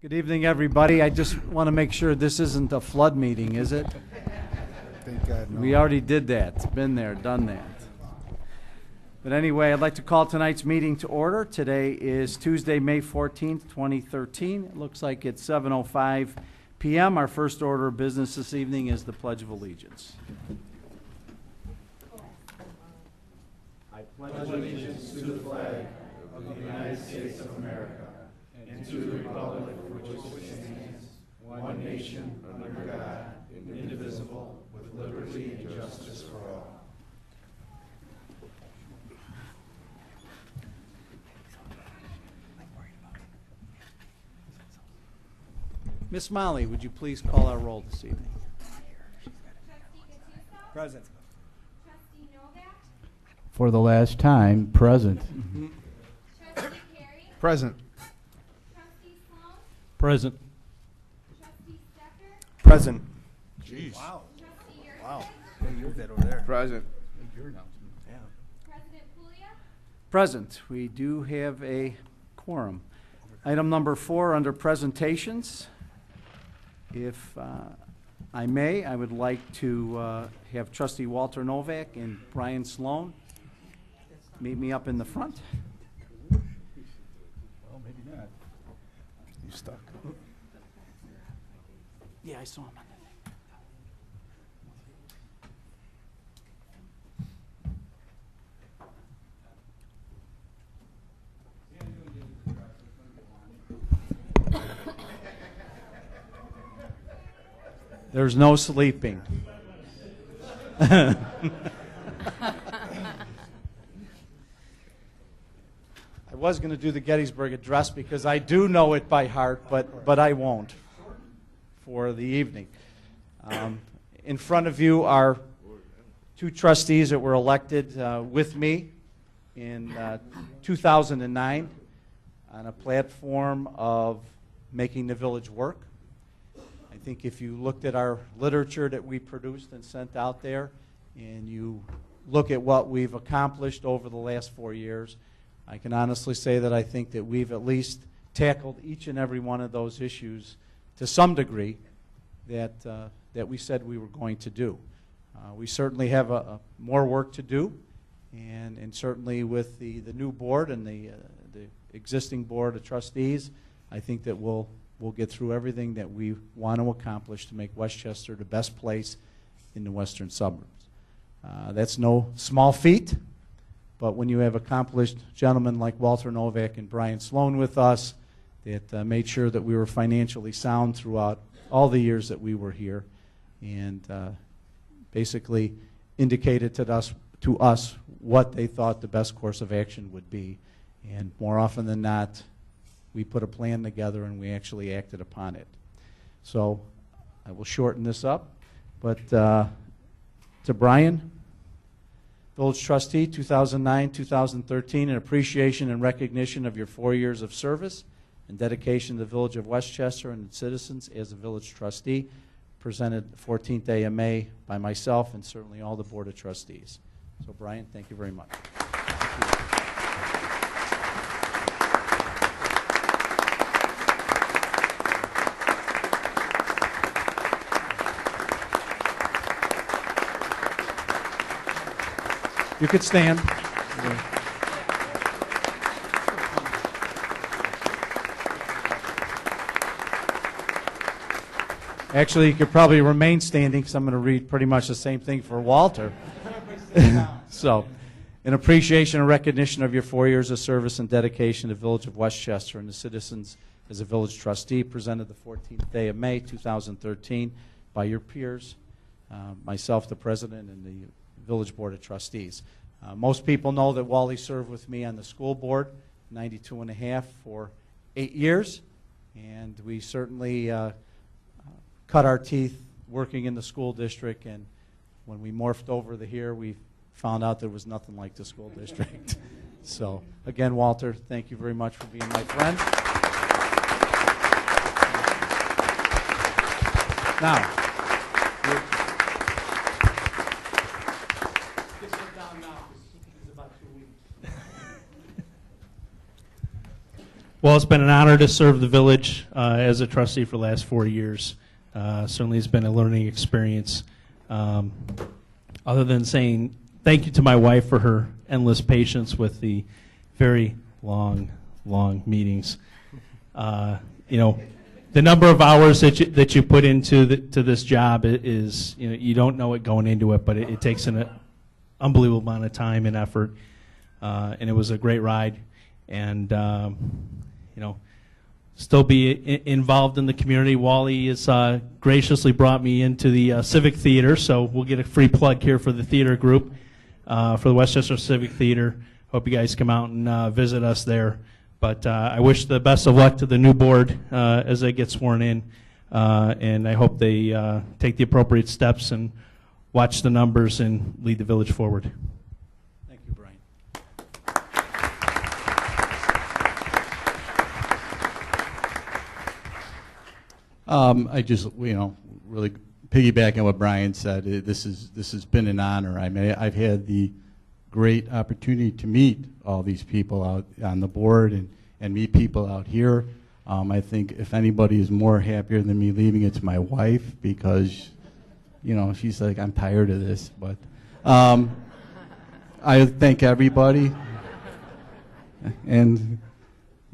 Good evening, everybody. I just want to make sure this isn't a flood meeting, is it? Thank God, no. We already did that. Been there, done that. But anyway, I'd like to call tonight's meeting to order. Today is Tuesday, May 14th, 2013. It looks like it's 7:05 p.m. Our first order of business this evening is the Pledge of Allegiance. I pledge allegiance to the flag of the United States of America and to the republic for which it stands, one nation, under God, indivisible, with liberty and justice for all. Miss Molly, would you please call our roll this evening? Present. Trustee Novak? For the last time, present. Trustee Carey? Present. Trustee Sloan? Present. Trustee Stecker? Present. Jeez. Wow. Trustee Yersin? Wow. Move that over there. Present. Yeah. President Poulia? Present. We do have a quorum. Item number 4 under presentations. If I may, I would like to have Trustee Walter Novak and Brian Sloan meet me up in the front. Well, maybe not. You stuck. Yeah, I saw him on the thing. There's no sleeping. I was going to do the Gettysburg Address because I do know it by heart, but I won't for the evening. In front of you are 2 trustees that were elected with me in 2009 on a platform of making the village work. I think if you looked at our literature that we produced and sent out there, and you look at what we've accomplished over the last 4 years, I can honestly say that I think that we've at least tackled each and every one of those issues to some degree that we said we were going to do. We certainly have more work to do, and certainly with the new board and the existing board of trustees, I think that we'll get through everything that we want to accomplish to make Westchester the best place in the western suburbs. That's no small feat, but when you have accomplished gentlemen like Walter Novak and Brian Sloan with us that made sure that we were financially sound throughout all the years that we were here, and basically indicated to us what they thought the best course of action would be, and more often than not, we put a plan together and we actually acted upon it. So I will shorten this up, but to Brian, Village Trustee, 2009-2013, in appreciation and recognition of your 4 years of service and dedication to the Village of Westchester and its citizens as a Village Trustee, presented the 14th day of May by myself and certainly all the Board of Trustees. So Brian, thank you very much. You could stand. Actually, you could probably remain standing because I'm going to read pretty much the same thing for Walter. So, in appreciation and recognition of your 4 years of service and dedication to the Village of Westchester and the citizens as a village trustee, presented the 14th day of May, 2013, by your peers, myself, the president, and the Village Board of Trustees. Most people know that Wally served with me on the school board, 92 and a half for 8 years, and we certainly cut our teeth working in the school district, and when we morphed over to here, we found out there was nothing like the school district. So, again, Walter, thank you very much for being my friend. Now, Well, it's been an honor to serve the village as a trustee for the last 4 years. Certainly it's been a learning experience. Other than saying thank you to my wife for her endless patience with the very long meetings. You know, the number of hours that you put into this job is, you know, you don't know it going into it, but it takes an unbelievable amount of time and effort. And it was a great ride. And, you know, still be involved in the community. Wally has graciously brought me into the Civic Theater, so we'll get a free plug here for the theater group, for the Westchester Civic Theater. Hope you guys come out and visit us there. But I wish the best of luck to the new board as they get sworn in, and I hope they take the appropriate steps and watch the numbers and lead the village forward. Thank you, Brian. I just, you know, really piggybacking on what Brian said, this has been an honor. I mean, I've had the great opportunity to meet all these people out on the board and meet people out here. I think if anybody is more happier than me leaving, it's my wife, because, you know, she's like, I'm tired of this. But I thank everybody. And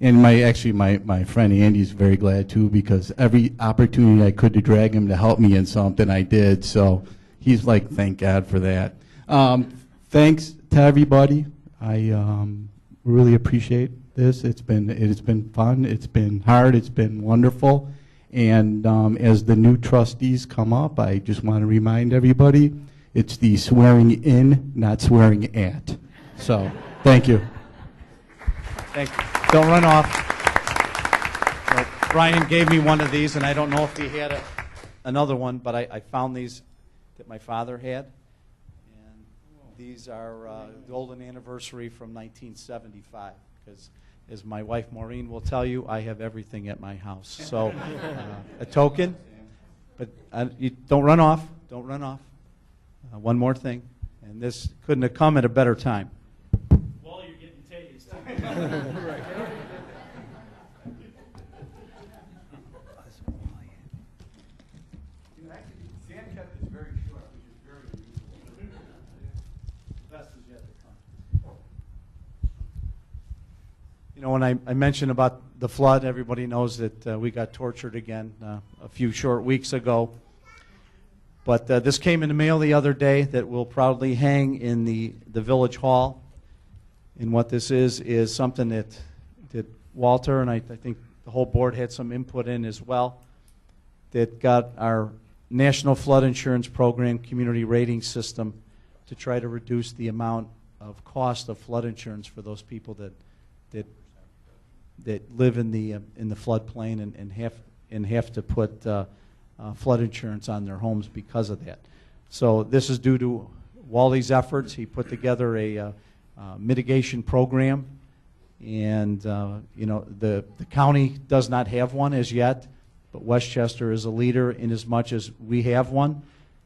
my friend Andy's very glad too, because every opportunity I could to drag him to help me in something, I did. So he's like, thank God for that. Thanks to everybody. I really appreciate this. It's been fun. It's been hard. It's been wonderful. And as the new trustees come up, I just want to remind everybody, it's the swearing in, not swearing at. So thank you. Thank you. Don't run off. Well, Brian gave me one of these, and I don't know if he had another one, but I found these that my father had. And these are the golden anniversary from 1975, because as my wife Maureen will tell you, I have everything at my house. So a token, but you don't run off. Don't run off. One more thing, and this couldn't have come at a better time. While you're getting tased. Right. You know, when I mentioned about the flood, everybody knows that we got tortured again a few short weeks ago. But this came in the mail the other day that will proudly hang in the village hall. And what this is something that Walter and I think the whole board had some input in as well, that got our National Flood Insurance Program community rating system to try to reduce the amount of cost of flood insurance for those people that live in the floodplain and have to put flood insurance on their homes because of that. So this is due to Wally's efforts. He put together a mitigation program, and you know, the county does not have one as yet, but Westchester is a leader in as much as we have one,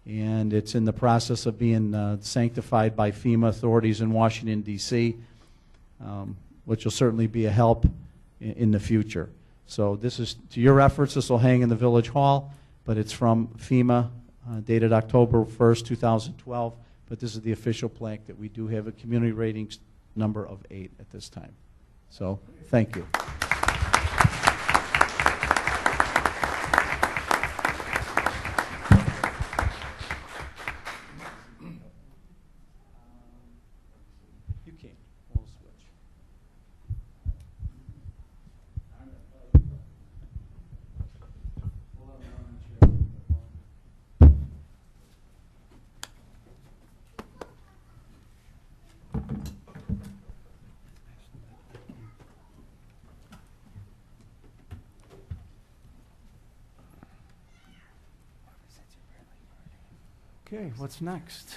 and it's in the process of being sanctified by FEMA authorities in Washington, D.C., which will certainly be a help in the future. So this is to your efforts. This will hang in the village hall, but it's from FEMA, dated October 1st, 2012. But this is the official plaque that we do have a community ratings number of 8 at this time. So thank you. You can. We'll switch. Okay, what's next?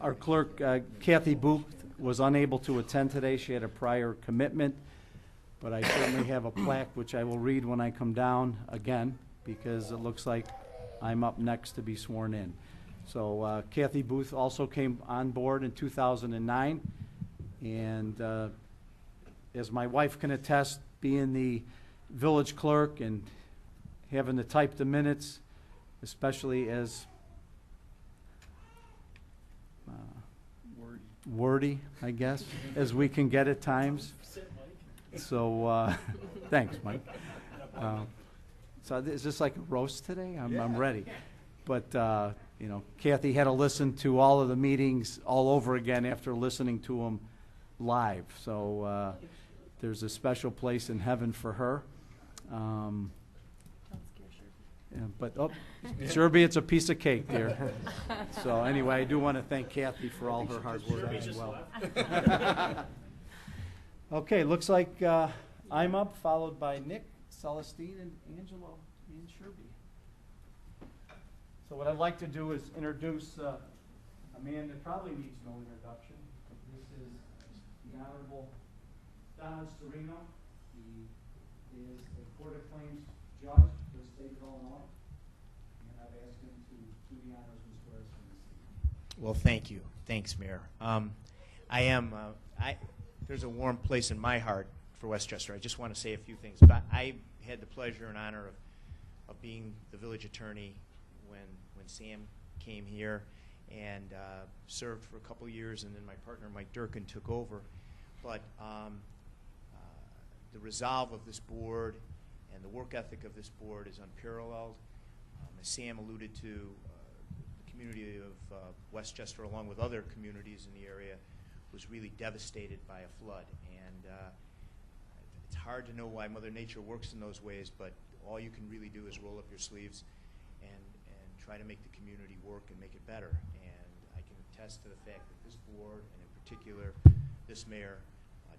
Our clerk, Kathy Booth, was unable to attend today. She had a prior commitment, but I certainly have a plaque which I will read when I come down again, because it looks like I'm up next to be sworn in. So Kathy Booth also came on board in 2009, and as my wife can attest, being the village clerk and having to type the minutes, especially as wordy, I guess, as we can get at times. So, thanks, Mike. So is this like a roast today? I'm ready. But, you know, Kathy had to listen to all of the meetings all over again after listening to them live. So there's a special place in heaven for her. Yeah, but, Sherby, it's a piece of cake, dear. So anyway, I do want to thank Kathy for all her hard work as well. Okay, looks like I'm up, followed by Nick, Celestine, and Angelo, and Sherby. So what I'd like to do is introduce a man that probably needs no introduction. This is the Honorable Don Serino. He is a Court of Claims judge for the state of Illinois. And I've asked him to do the honors and swear us in this evening. Well, thank you. Thanks, Mayor. There's a warm place in my heart for Westchester. I just want to say a few things. But I had the pleasure and honor of being the village attorney when Sam came here and served for a couple of years, and then my partner Mike Durkin took over. But the resolve of this board and the work ethic of this board is unparalleled. As Sam alluded to, the community of Westchester, along with other communities in the area, was really devastated by a flood. And it's hard to know why Mother Nature works in those ways, but all you can really do is roll up your sleeves and try to make the community work and make it better. And I can attest to the fact that this board, and in particular this mayor,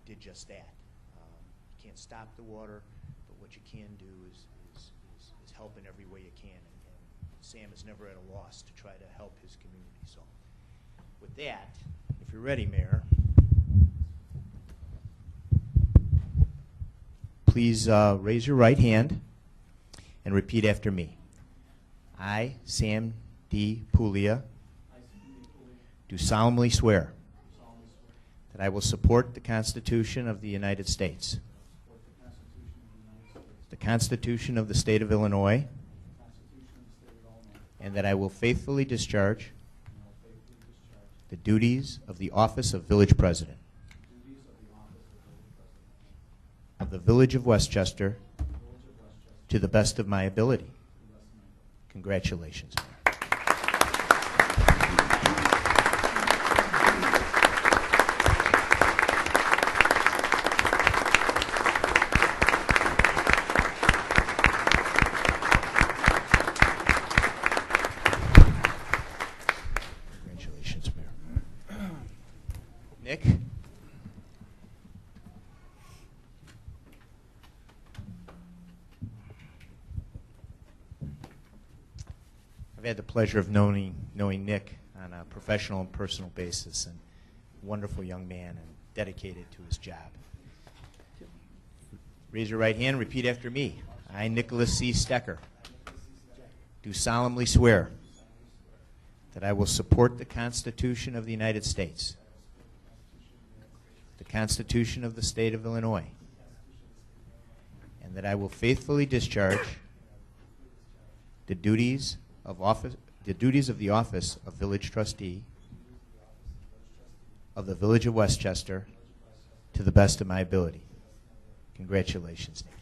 did just that. You can't stop the water, but what you can do is help in every way you can. And Sam is never at a loss to try to help his community. So with that, if you're ready, Mayor, please raise your right hand and repeat after me. I, Sam D. Puglia, do solemnly swear that I will support the Constitution of the United States, the Constitution of the State of Illinois, and that I will faithfully discharge the duties of the office of Village President of the Village of Westchester to the best of my ability. Congratulations. Congratulations, Mayor. Nick? I've had the pleasure of knowing Nick on a professional and personal basis, and a wonderful young man and dedicated to his job. Raise your right hand, repeat after me. I, Nicholas C. Stecker, do solemnly swear that I will support the Constitution of the United States, the Constitution of the State of Illinois, and that I will faithfully discharge the duties of the office of Village Trustee of the Village of Westchester to the best of my ability. Congratulations, Nick.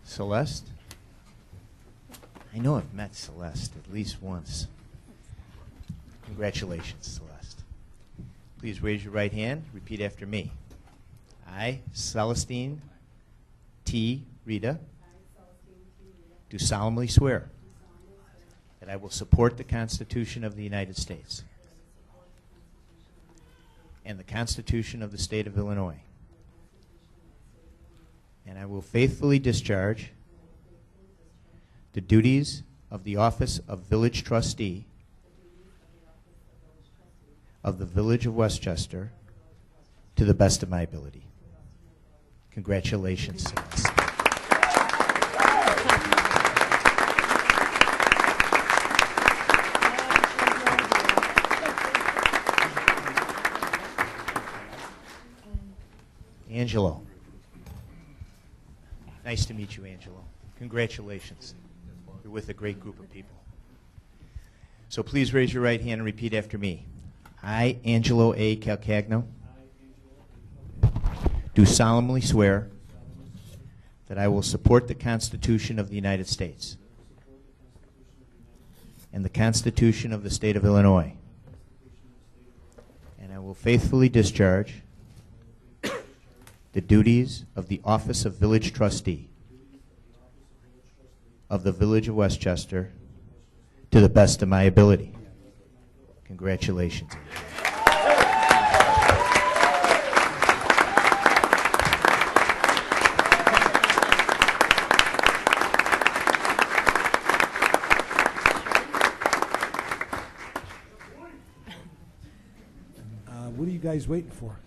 Celeste? I know I've met Celeste at least once. Congratulations, Celeste. Please raise your right hand. Repeat after me. I, Celestine T. Rita, do solemnly swear that I will support the Constitution of the United States and the Constitution of the State of Illinois, and I will faithfully discharge the duties of the office of Village Trustee of the Village of Westchester to the best of my ability. Congratulations, Celeste. Angelo. Nice to meet you, Angelo. Congratulations. You're with a great group of people. So please raise your right hand and repeat after me. I, Angelo A. Calcagno, do solemnly swear that I will support the Constitution of the United States and the Constitution of the State of Illinois, and I will faithfully discharge the duties of the Office of Village Trustee of the Village of Westchester to the best of my ability. Congratulations. What are you guys waiting for?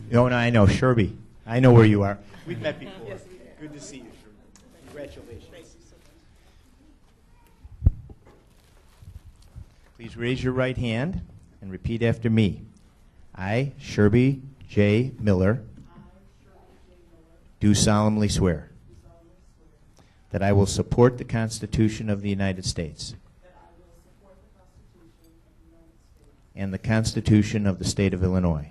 No, I know. Sherby, I know where you are. We've met before. Good to see you, Sherby. Congratulations. Please raise your right hand and repeat after me. I, Sherby J. Miller, do solemnly swear that I will support the Constitution of the United States and the Constitution of the State of Illinois,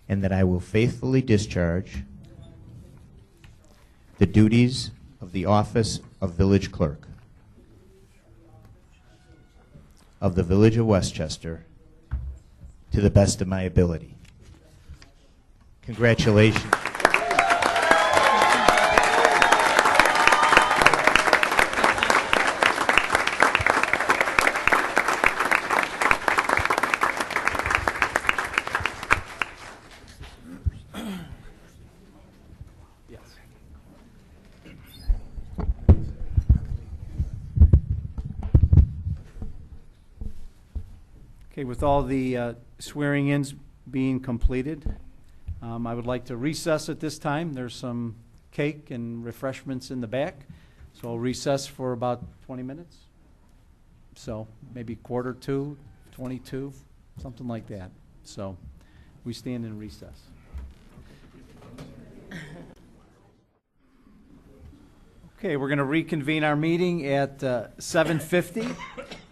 and that I will faithfully discharge the duties of the office of Village Clerk of the Village of Westchester to the best of my ability. Congratulations. Okay, with all the swearing-ins being completed, I would like to recess at this time. There's some cake and refreshments in the back, so I'll recess for about 20 minutes. So maybe quarter to 22, something like that. So we stand in recess. Okay, we're going to reconvene our meeting at 7:50.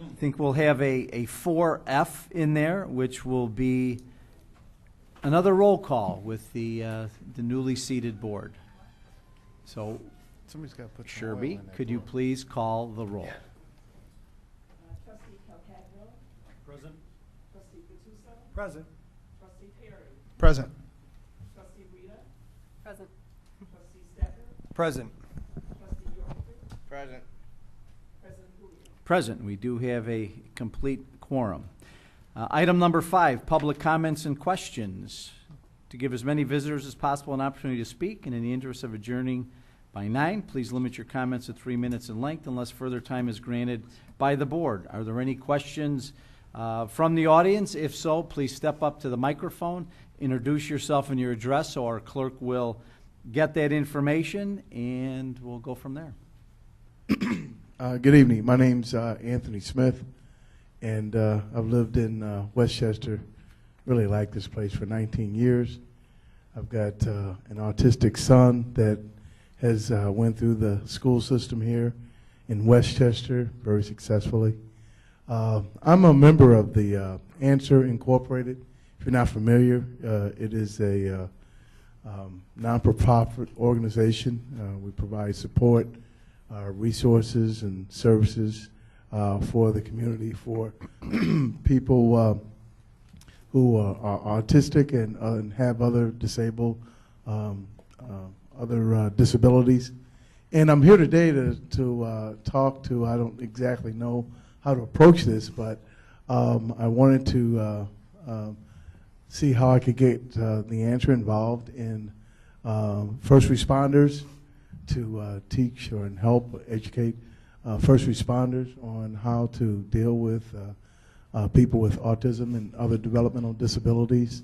I think we'll have a 4F in there, which will be another roll call with the newly seated board. So, Somebody's got to put Sherby, could you please call the roll? Trustee Calcagno. Present. Trustee Gattuso. Present. Trustee Perry. Present. Trustee Rita. Present. Trustee Stecker. Present. Trustee York. Present. President Julio. Present. We do have a complete quorum. Item number 5, public comments and questions. To give as many visitors as possible an opportunity to speak, and in the interest of adjourning by 9, please limit your comments to 3 minutes in length unless further time is granted by the board. Are there any questions from the audience? If so, please step up to the microphone, introduce yourself and your address so our clerk will get that information, and we'll go from there. Good evening. My name's Anthony Smith, and I've lived in Westchester. Really like this place for 19 years. I've got an autistic son that has went through the school system here in Westchester very successfully. I'm a member of the Answer Incorporated. If you're not familiar, it is a non-profit organization. We provide support, resources, and services for the community for people who are autistic and have other other disabilities. And I'm here today to talk to, I don't exactly know how to approach this, but I wanted to see how I could get the Answer involved in first responders, to teach and help educate first responders on how to deal with people with autism and other developmental disabilities?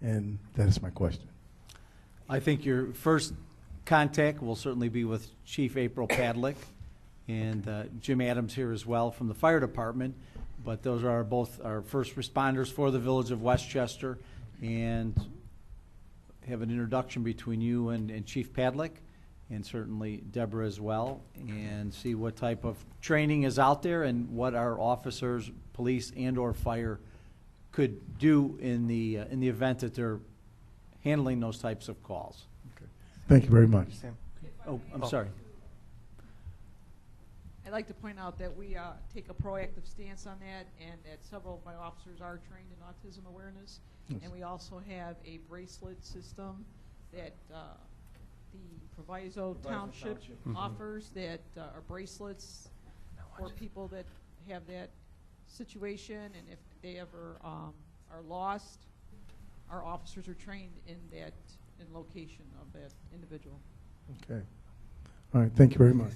And that is my question. I think your first contact will certainly be with Chief April Padlick and Jim Adams here as well from the fire department. But those are both our first responders for the village of Westchester, and have an introduction between you and Chief Padlick, and certainly Deborah as well, and see what type of training is out there and what our officers, police and/or fire, could do in the event that they're handling those types of calls. Thank you very much. Sam? Oh, I'm sorry. I'd like to point out that we take a proactive stance on that, and that several of my officers are trained in autism awareness. Yes. And we also have a bracelet system that the Proviso Township offers that are bracelets for people that have that situation, and if they ever are lost, our officers are trained in location of that individual. Okay. All right. Thank you very much.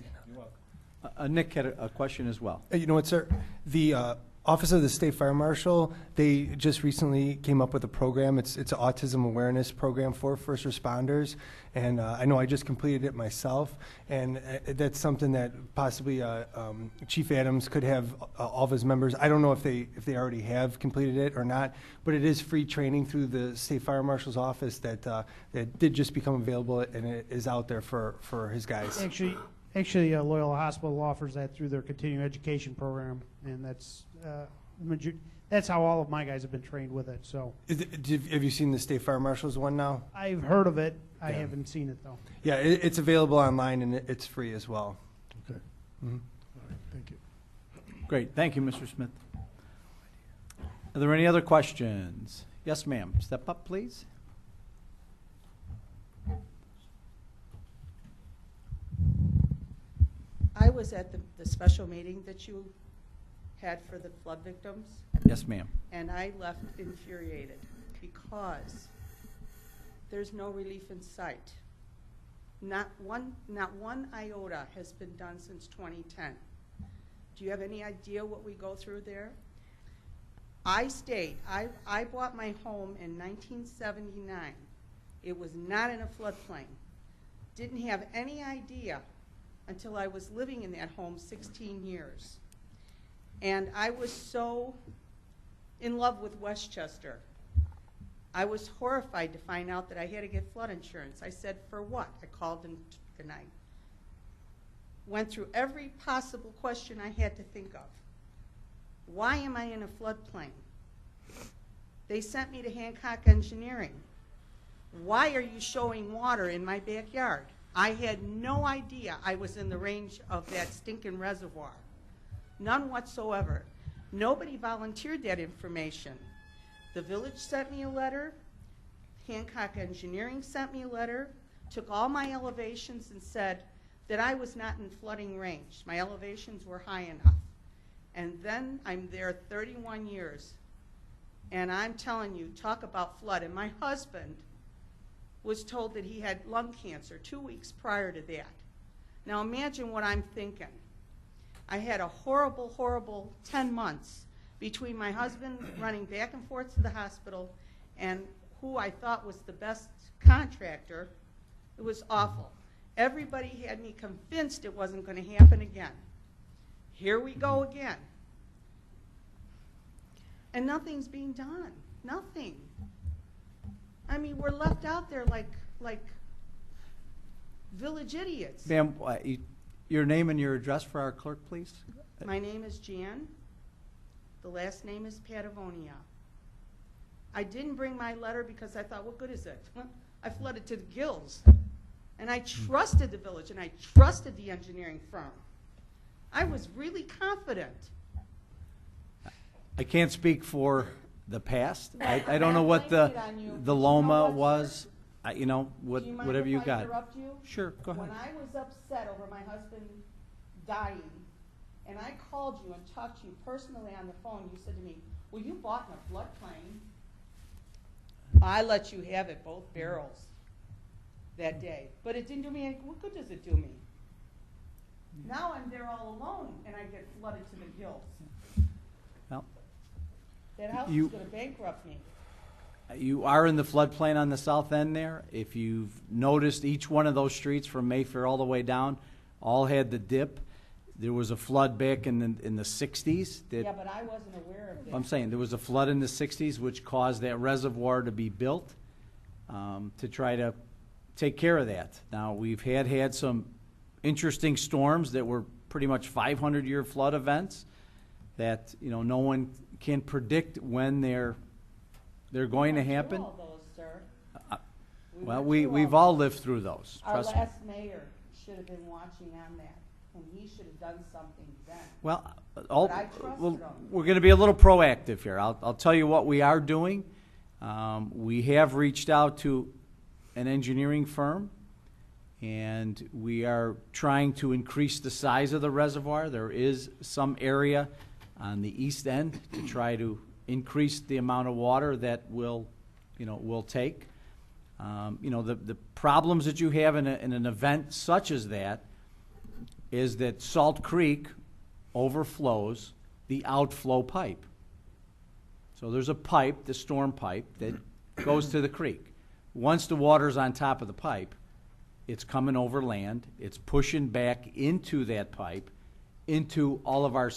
Nick had a question as well. You know what, sir? The Office of the State Fire Marshal, they just recently came up with a program. It's an autism awareness program for first responders, and I know I just completed it myself, and that's something that possibly Chief Adams could have all of his members. I don't know if they already have completed it or not, but it is free training through the State Fire Marshal's office that did just become available, and it is out there for his guys. Actually, Loyola Hospital offers that through their continuing education program, and that's how all of my guys have been trained with it. So Have you seen the State Fire Marshal's one now? I've heard of it. I Yeah. haven't seen it though. Yeah, it's available online, and it's free as well. Okay. Mhm. All right. Thank you. Great. Thank you, Mr. Smith. Are there any other questions? Yes, ma'am. Step up, please. I was at the special meeting that you had for the flood victims, Yes, ma'am. and I left infuriated because there's no relief in sight. Not one iota has been done since 2010. Do you have any idea what we go through there? I bought my home in 1979. It was not in a floodplain. Didn't have any idea until I was living in that home 16 years. And I was so in love with Westchester. I was horrified to find out that I had to get flood insurance. I said, for what? I called and I went through every possible question I had to think of. Why am I in a floodplain? They sent me to Hancock Engineering. Why are you showing water in my backyard? I had no idea I was in the range of that stinking reservoir. None whatsoever. Nobody volunteered that information. The village sent me a letter. Hancock Engineering sent me a letter, took all my elevations and said that I was not in flooding range. My elevations were high enough. And then I'm there 31 years. And I'm telling you, talk about flood. And my husband was told that he had lung cancer 2 weeks prior to that. Now imagine what I'm thinking. I had a horrible, horrible 10 months between my husband running back and forth to the hospital and who I thought was the best contractor. It was awful. Everybody had me convinced it wasn't going to happen again. Here we go again. And nothing's being done. Nothing. I mean, we're left out there like village idiots. Ma'am, your name and your address for our clerk, please. My name is Jan. The last name is Patagonia. I didn't bring my letter because I thought, what good is it? I flooded to the gills. And I trusted the village, and I trusted the engineering firm. I was really confident. I can't speak for the past. I don't know I'm what blaming it on you. the You Loma know what, was. Do you mind Whatever if you I got. interrupt you? Sure, go ahead. When I was upset over my husband dying, and I called you and talked to you personally on the phone, you said to me, well, you bought in a floodplain. I let you have it, both barrels, that day. But it didn't do me any, what good does it do me? Now I'm there all alone, and I get flooded to the gills. Well, That house You- is gonna bankrupt me. You are in the floodplain on the south end there. If you've noticed, each one of those streets from Mayfair all the way down all had the dip. There was a flood back in the 60s. Yeah, but I wasn't aware of that. I'm saying there was a flood in the 60s which caused that reservoir to be built to try to take care of that. Now, we've had some interesting storms that were pretty much 500-year flood events that, no one can predict when they're going to We went happen. through all those, sir. Well, went through we've all all those. lived through those, Our trust me. last mayor should have been watching on that, and he should have done something then. Well, But I trusted 'em. we're going to be a little proactive here. I'll tell you what we are doing. We have reached out to an engineering firm, and we are trying to increase the size of the reservoir. There is some area on the east end to try to increase the amount of water that will take. The problems that you have in an event such as that is that Salt Creek overflows the outflow pipe. So there's a pipe, the storm pipe, that goes to the creek. Once the water's on top of the pipe, it's coming over land, it's pushing back into that pipe, into all of our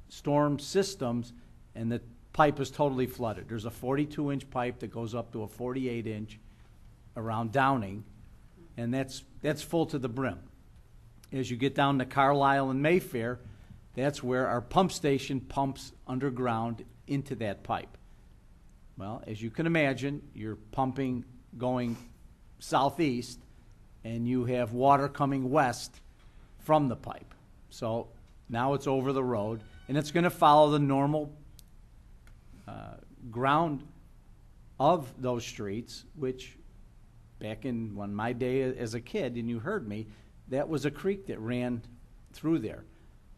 storm systems, and the pipe is totally flooded. There's a 42-inch pipe that goes up to a 48-inch around Downing, and that's full to the brim. As you get down to Carlisle and Mayfair, that's where our pump station pumps underground into that pipe. Well, as you can imagine, you're pumping going southeast, and you have water coming west from the pipe. So now it's over the road, and it's going to follow the normal ground of those streets, which back in when my day as a kid, and you heard me, that was a creek that ran through there.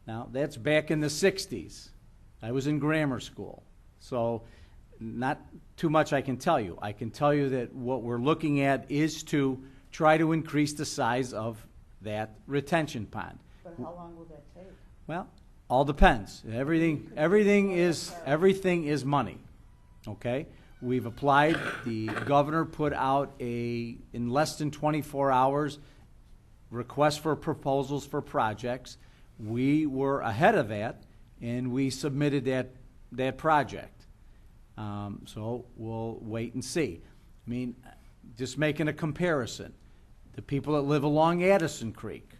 Now, that's back in the 60s. I was in grammar school. So not too much I can tell you. I can tell you that what we're looking at is to try to increase the size of that retention pond. But how long will that take? Well, all depends. Everything is money. Okay? We've applied. The governor put out in less than 24 hours, request for proposals for projects. We were ahead of that, and we submitted that project. So we'll wait and see. I mean, just making a comparison, the people that live along Addison Creek,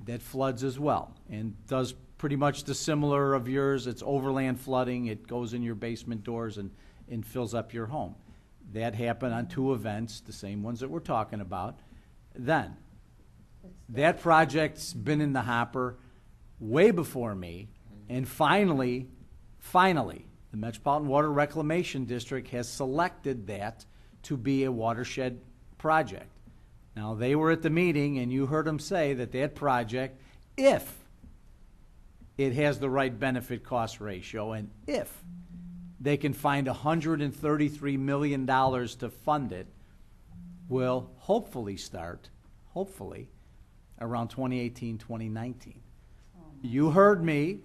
that floods as well, and does pretty much the similar of yours. It's overland flooding. It goes in your basement doors and fills up your home. That happened on 2 events, the same ones that we're talking about. Then, that project's been in the hopper way before me, and finally, the Metropolitan Water Reclamation District has selected that to be a watershed project. Now, they were at the meeting, and you heard them say that project, if it has the right benefit-cost ratio, and if they can find $133 million to fund it, will hopefully start, around 2018, 2019. You heard me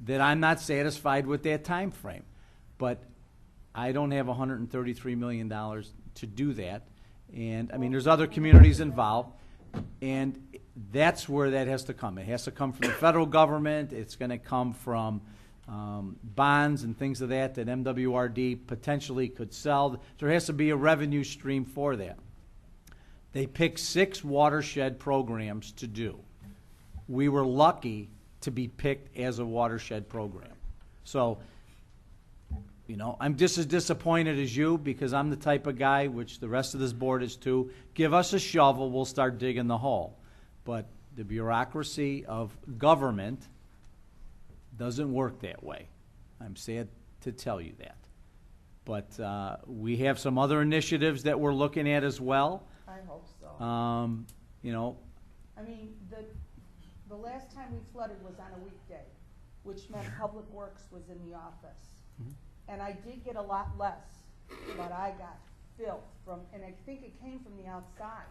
that I'm not satisfied with that time frame, but I don't have $133 million to do that. And, I mean, there's other communities involved, and that's where that has to come. It has to come from the federal government. It's going to come from bonds and things of that MWRD potentially could sell. There has to be a revenue stream for that. They picked 6 watershed programs to do. We were lucky to be picked as a watershed program. So, I'm just as disappointed as you, because I'm the type of guy, which the rest of this board is too, give us a shovel, we'll start digging the hole. But the bureaucracy of government doesn't work that way. I'm sad to tell you that. But we have some other initiatives that we're looking at as well. I hope so. I mean, the last time we flooded was on a weekday, which meant Public Works was in the office. And I did get a lot less, but I got filth and I think it came from the outside.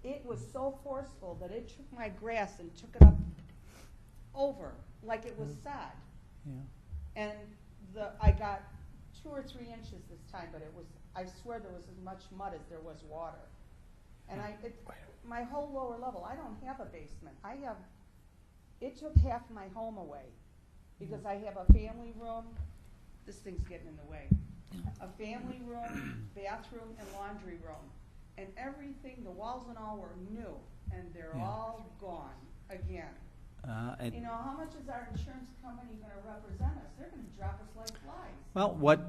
It was so forceful that it took my grass and took it up over like it was sod. Yeah. And I got 2 or 3 inches this time, but I swear there was as much mud as there was water. And my whole lower level, I don't have a basement. It took half my home away because I have a family room. This thing's getting in the way. A family room, bathroom, and laundry room. And everything, the walls and all were new, and they're all gone again. You know, how much is our insurance company going to represent us? They're going to drop us like flies. Well,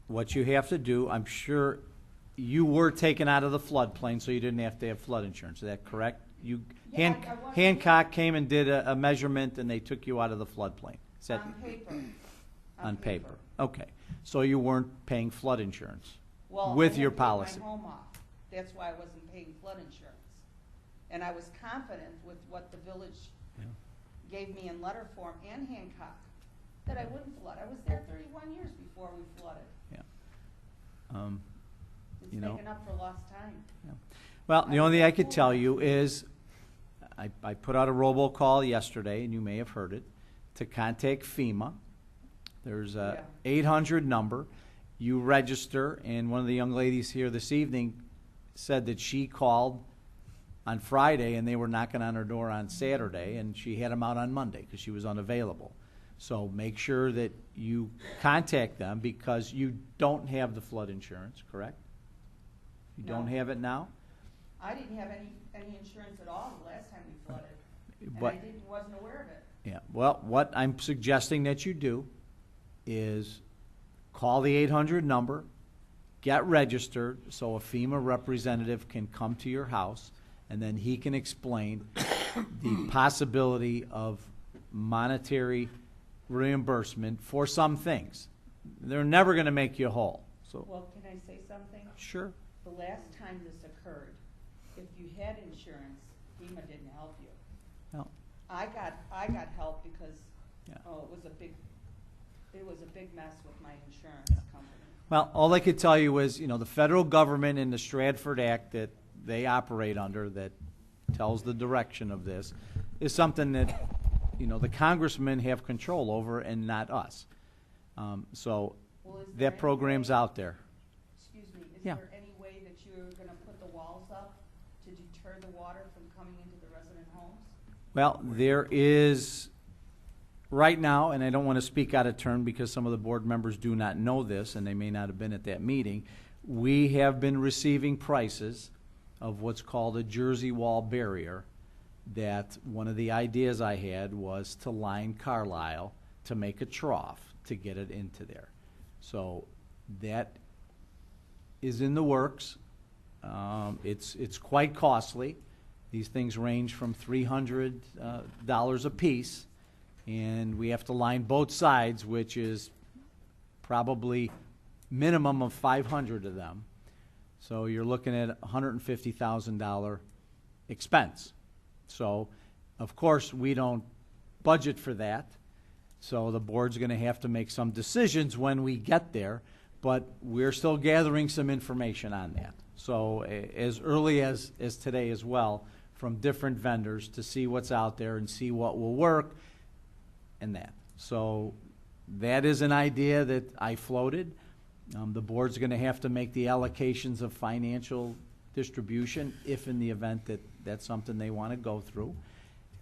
what you have to do, I'm sure you were taken out of the floodplain, so you didn't have to have flood insurance. Is that correct? Yeah, I wasn't- Hancock came and did a measurement, and they took you out of the floodplain. Is that On paper. on paper? Okay, so you weren't paying flood insurance Well, with I had your to take policy. my home off. That's why I wasn't paying flood insurance. And I was confident with what the village gave me in letter form and Hancock that I wouldn't flood. I was there 31 years before we flooded. Yeah. It's You know. making up for lost time. Well, the only thing I could tell you is, I put out a robocall yesterday, and you may have heard it, to contact FEMA. There's a 800 number. You register, and one of the young ladies here this evening said that she called on Friday, and they were knocking on her door on Saturday, and she had them out on Monday because she was unavailable. So make sure that you contact them because you don't have the flood insurance, correct? You don't No. have it now? I didn't have any insurance at all the last time we flooded. And But- I wasn't aware of it. Yeah, well, what I'm suggesting that you do is call the 800 number, get registered, so a FEMA representative can come to your house, and then he can explain the possibility of monetary reimbursement for some things. They're never going to make you whole. So, Well, can I say something? sure. The last time this occurred, if you had insurance, FEMA didn't help you. No. I got help because, Yeah. it was a big mess with my insurance company. Well, all I could tell you is, the federal government in the Stratford Act that they operate under that tells the direction of this is something that, the congressmen have control over and not us. So Well, is there that any program's way- out there. Excuse me, is Yeah. there any way that you're gonna put the walls up to deter the water from coming into the resident homes? Well, there is, right now, and I don't want to speak out of turn because some of the board members do not know this, and they may not have been at that meeting, we have been receiving prices of what's called a Jersey wall barrier, that one of the ideas I had was to line Carlisle to make a trough to get it into there. So that is in the works. It's quite costly. These things range from $300 a piece, and we have to line both sides, which is probably minimum of 500 of them. So you're looking at $150,000 expense. So, of course, we don't budget for that. So the board's going to have to make some decisions when we get there, but we're still gathering some information on that. So as early as today as well, from different vendors to see what's out there and see what will work and that. So that is an idea that I floated. The board's going to have to make the allocations of financial distribution if in the event that that's something they want to go through.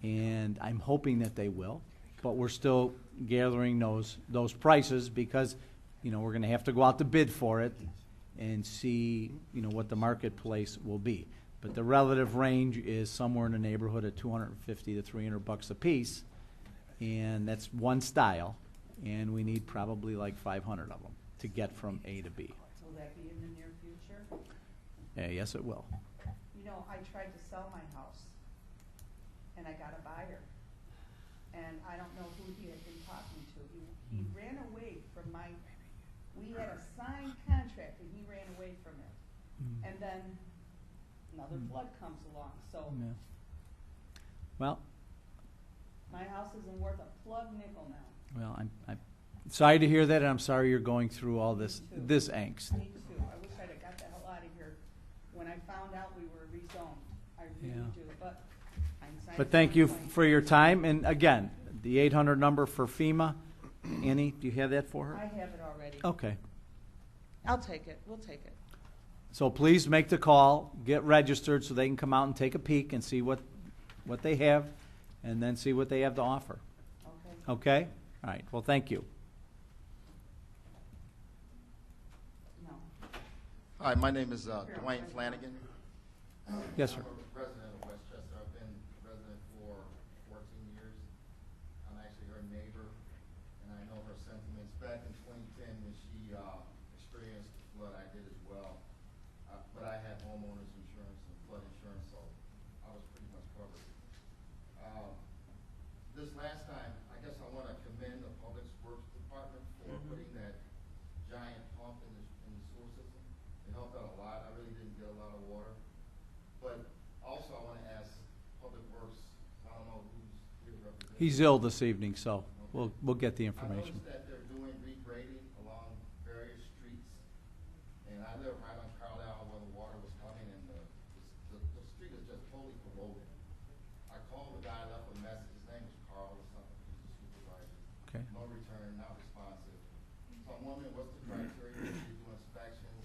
And I'm hoping that they will, but we're still gathering those prices because, we're going to have to go out to bid for it and see, what the marketplace will be. But the relative range is somewhere in the neighborhood of $250 to $300 a piece, and that's one style, and we need probably like 500 of them to get from A to B. Will that be in the near future? Yes, it will. I tried to sell my house, and I got a buyer. And I don't know who he had been talking to. He ran away from we had a signed contract, and he ran away from it. And then another flood comes along, so Yeah. Well, my house isn't worth a plug nickel now. well, I'm sorry to hear that, and I'm sorry you're going through all this Me too. this angst. Me too. I wish I'd have got the hell out of here when I found out we were rezoned. I really Yeah. do, but hindsight But is thank you 20/20. for your time, and again, the 800 number for FEMA, Annie, do you have that for her? I have it already. Okay. I'll take it. We'll take it. So please make the call, get registered so they can come out and take a peek and see what they have, and then see what they have to offer. Okay. Okay? All right. Well, thank you. No. Hi, my name is Dwayne Flanagan. Yes, sir. I'm a resident of Westchester. I've been a resident for 14 years. I'm actually her neighbor, and I know her sentiments. Back in 2010, when she experienced the flood, I did as well. But I had homeowners insurance and flood insurance, so I was pretty much covered. This last time, I guess I want to commend the Public Works Department for putting that giant pump in the sewer system. It helped out a lot. I really didn't get a lot of water. But also, I want to ask Public Works, I don't know who's here to represent. He's ill this evening, so we'll get the I information. noticed that they're doing regrading along various streets, and I live right on Carlisle where the water was coming, and the street is just totally corroded. I called the guy, left a message. His name was Carl or something. He's the supervisor. Okay. No return, not responsive. So I'm wondering what's the criteria for you to do inspections?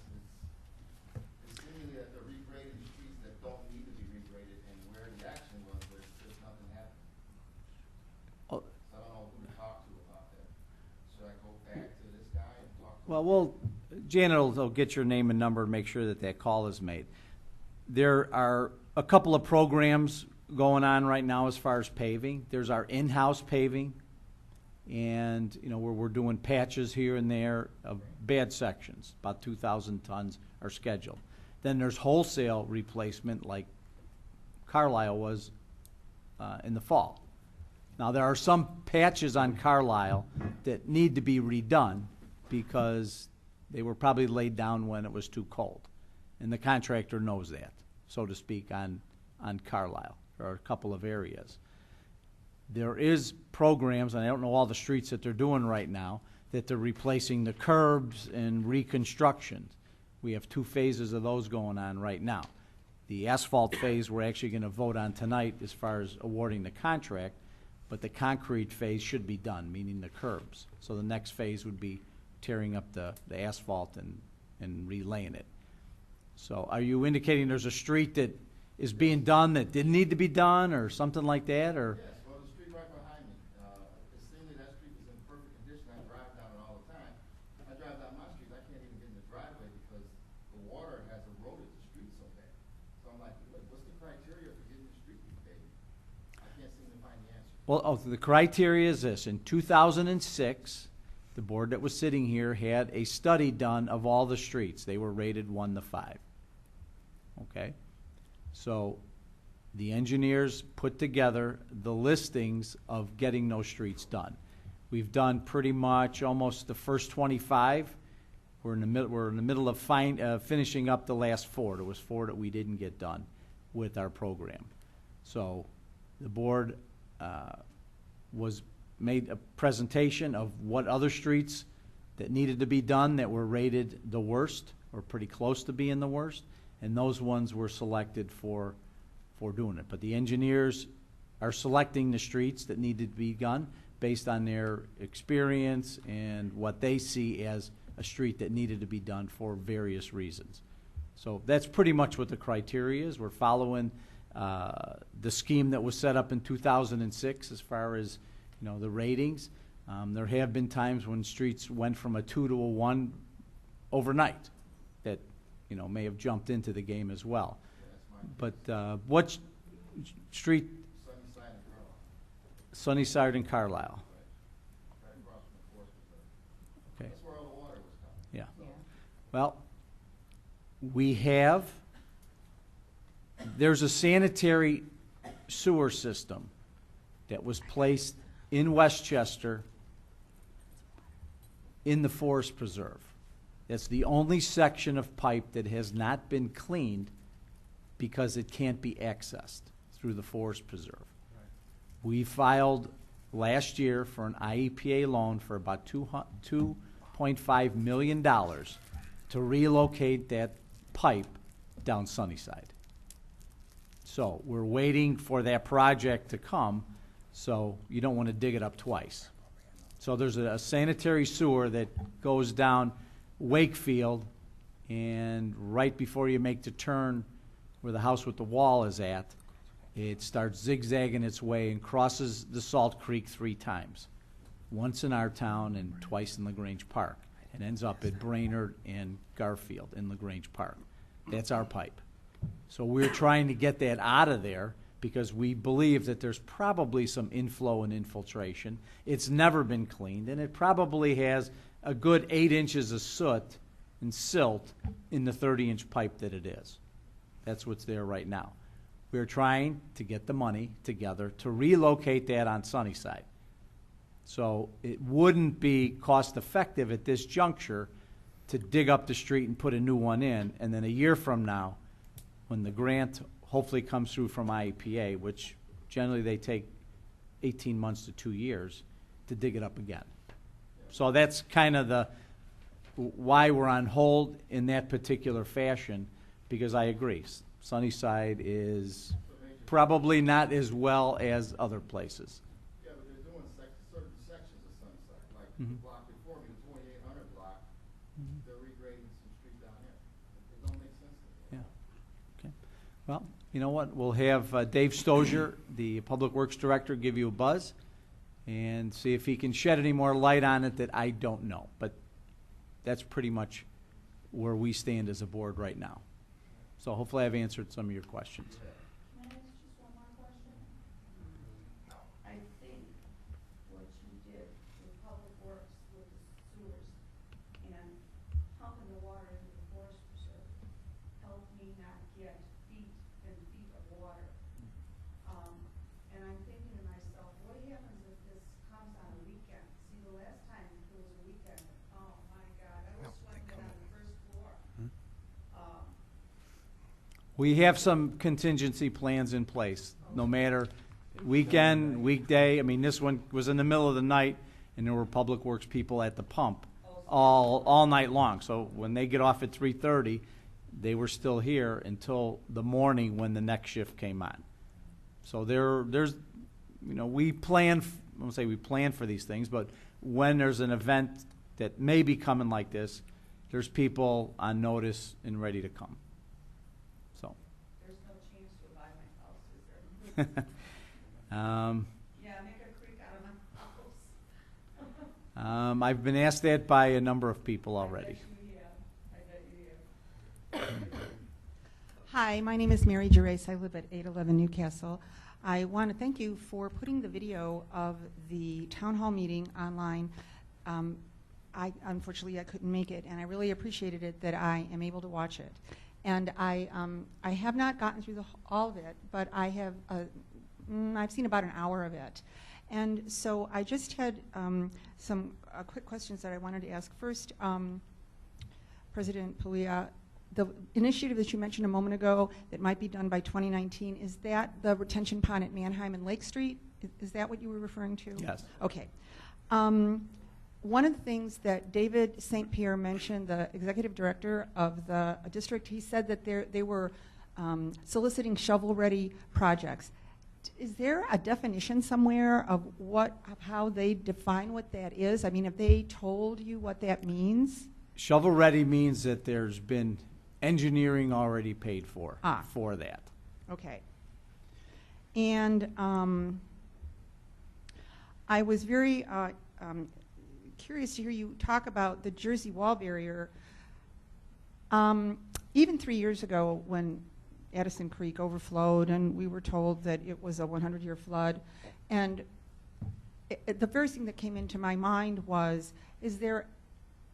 It's seemingly that they're regrading streets that don't need to be regraded, and where the action was, there's nothing happening. Oh. So I don't know who to talk to about that. Should I go back to this guy and talk to him? Well, Janet will get your name and number and make sure that that call is made. There are a couple of programs going on right now as far as paving. There's our in-house paving, and where we're doing patches here and there of bad sections. About 2,000 tons are scheduled. Then there's wholesale replacement, like Carlisle was in the fall. Now there are some patches on Carlisle that need to be redone because they were probably laid down when it was too cold, and the contractor knows that, so to speak, on Carlisle. There are a couple of areas. There is programs, and I don't know all the streets that they're doing right now, that they're replacing the curbs and reconstruction. We have 2 phases of those going on right now. The asphalt phase we're actually going to vote on tonight as far as awarding the contract, but the concrete phase should be done, meaning the curbs. So the next phase would be tearing up the asphalt and relaying it. So are you indicating there's a street that is being done that didn't need to be done, or something like that, or? Yes, well, the street right behind me, it seems that street is in perfect condition. I drive down it all the time. I drive down my street, I can't even get in the driveway because the water has eroded the street so bad. So I'm like, what's the criteria for getting the street repaved? I can't seem to find the answer. Well, the criteria is this. In 2006, the board that was sitting here had a study done of all the streets. They were rated 1 to 5. Okay? So the engineers put together the listings of getting those streets done. We've done pretty much almost the first 25. We're in the middle of finishing up the last 4. There was 4 that we didn't get done with our program. So the board made a presentation of what other streets that needed to be done that were rated the worst or pretty close to being the worst, and those ones were selected for doing it. But the engineers are selecting the streets that needed to be done based on their experience and what they see as a street that needed to be done for various reasons. So that's pretty much what the criteria is. We're following the scheme that was set up in 2006 as far as the ratings. There have been times when streets went from a 2 to a 1 overnight that may have jumped into the game as well. But what street? Sunnyside and Carlisle. Right across from the Forest Preserve. Okay. That's where all the water was coming. Yeah. Yeah. Well, there's a sanitary sewer system that was placed in Westchester in the Forest Preserve. That's the only section of pipe that has not been cleaned because it can't be accessed through the Forest Preserve. We filed last year for an IEPA loan for about $2.5 million to relocate that pipe down Sunnyside. So we're waiting for that project to come, so you don't want to dig it up twice. So there's a sanitary sewer that goes down Wakefield, and right before you make the turn where the house with the wall is at, it starts zigzagging its way and crosses the Salt Creek 3 times. Once in our town and twice in LaGrange Park. It ends up at Brainerd and Garfield in LaGrange Park. That's our pipe. So we're trying to get that out of there because we believe that there's probably some inflow and infiltration. It's never been cleaned, and it probably has a good 8 inches of soot and silt in the 30-inch pipe that it is. That's what's there right now. We're trying to get the money together to relocate that on Sunnyside. So it wouldn't be cost-effective at this juncture to dig up the street and put a new one in, and then a year from now, when the grant hopefully comes through from IEPA, which generally they take 18 months to 2 years, to dig it up again. So that's kind of the why we're on hold in that particular fashion, because I agree, Sunnyside is probably not as well as other places. Yeah, but they're doing certain sections of Sunnyside, like Mhm. the block before me, the 2800 block, they're regrading some street down there. It don't make sense to me. Yeah. Okay. Well, you know what? We'll have Dave Stozier, the Public Works Director, give you a buzz and see if he can shed any more light on it that I don't know. But that's pretty much where we stand as a board right now. So hopefully I've answered some of your questions. Can I ask just one more question? I think what you did with Public Works with the sewers and pumping the water into the forest preserve helped me not get feet and feet of water. And I'm thinking to myself, what happens if this comes on a weekend? See, the last time it was a weekend, oh my God, I was sweating on the first floor. We have some contingency plans in place, no matter weekend, weekday. I mean, this one was in the middle of the night, and there were Public Works people at the pump all night long. So when they get off at 3:30, they were still here until the morning when the next shift came on. So there's, you know, we plan, I won't say we plan for these things, but when there's an event that may be coming like this, there's people on notice and ready to come. So. There's no chance to buy my house, is there? Yeah, make a creek out of my house. I've been asked that by a number of people already. I bet you have. Hi, my name is Mary Gerace. I live at 811 Newcastle. I want to thank you for putting the video of the town hall meeting online. Unfortunately, I couldn't make it, and I really appreciated it that I am able to watch it. And I have not gotten through all of it, but I have. I've seen about an hour of it. And so I just had some quick questions that I wanted to ask. First, President Puglia, the initiative that you mentioned a moment ago that might be done by 2019, is that the retention pond at Manheim and Lake Street? Is that what you were referring to? Yes. Okay. One of the things that David St. Pierre mentioned, the executive director of the district, he said that they were soliciting shovel-ready projects. Is there a definition somewhere of how they define what that is? I mean, have they told you what that means? Shovel-ready means that there's been engineering already paid for that. Okay. And I was very curious to hear you talk about the Jersey wall barrier. Even 3 years ago, when Addison Creek overflowed and we were told that it was a 100-year flood, and the first thing that came into my mind was, is there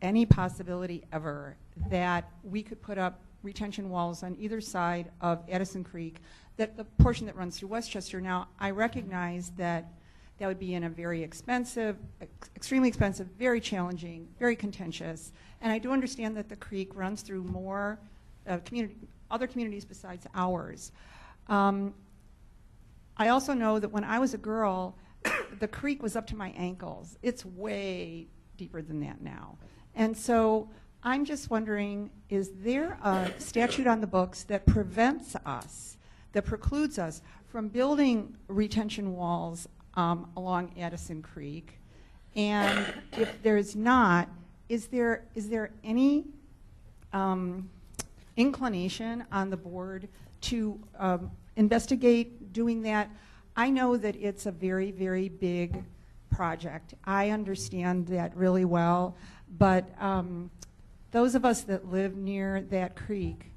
any possibility ever that we could put up retention walls on either side of Addison Creek, that the portion that runs through Westchester? Now, I recognize that that would be in a very expensive, extremely expensive, very challenging, very contentious, and I do understand that the creek runs through more other communities besides ours. I also know that when I was a girl, the creek was up to my ankles. It's way deeper than that now. And so I'm just wondering, is there a statute on the books that prevents us, that precludes us from building retention walls along Addison Creek? And if there's not, is there any inclination on the board to investigate doing that? I know that it's a very, very big project. I understand that really well, but those of us that live near that creek,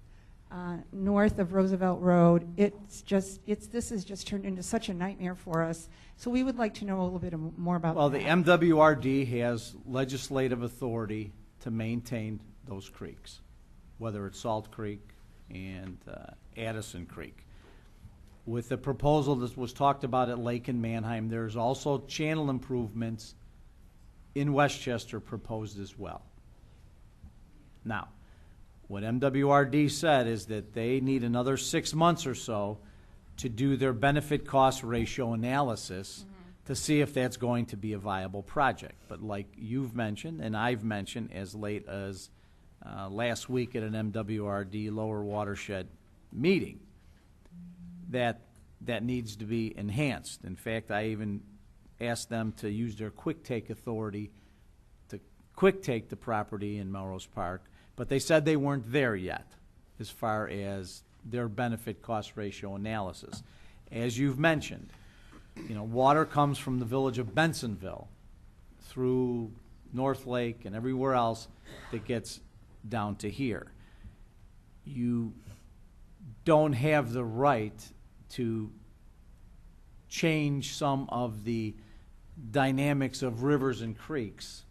north of Roosevelt Road, this has just turned into such a nightmare for us. So we would like to know a little bit more about Well, that. the MWRD has legislative authority to maintain those creeks, whether it's Salt Creek and Addison Creek. With the proposal that was talked about at Lake and Manheim, there's also channel improvements in Westchester proposed as well. Now, what MWRD said is that they need another 6 months or so to do their benefit cost ratio analysis to see if that's going to be a viable project. But like you've mentioned, and I've mentioned as late as last week at an MWRD lower watershed meeting, that needs to be enhanced. In fact, I even asked them to use their quick take authority to quick take the property in Melrose Park, but they said they weren't there yet as far as their benefit cost ratio analysis. As you've mentioned, water comes from the village of Bensonville through North Lake and everywhere else that gets down to here. You don't have the right to change some of the dynamics of rivers and creeks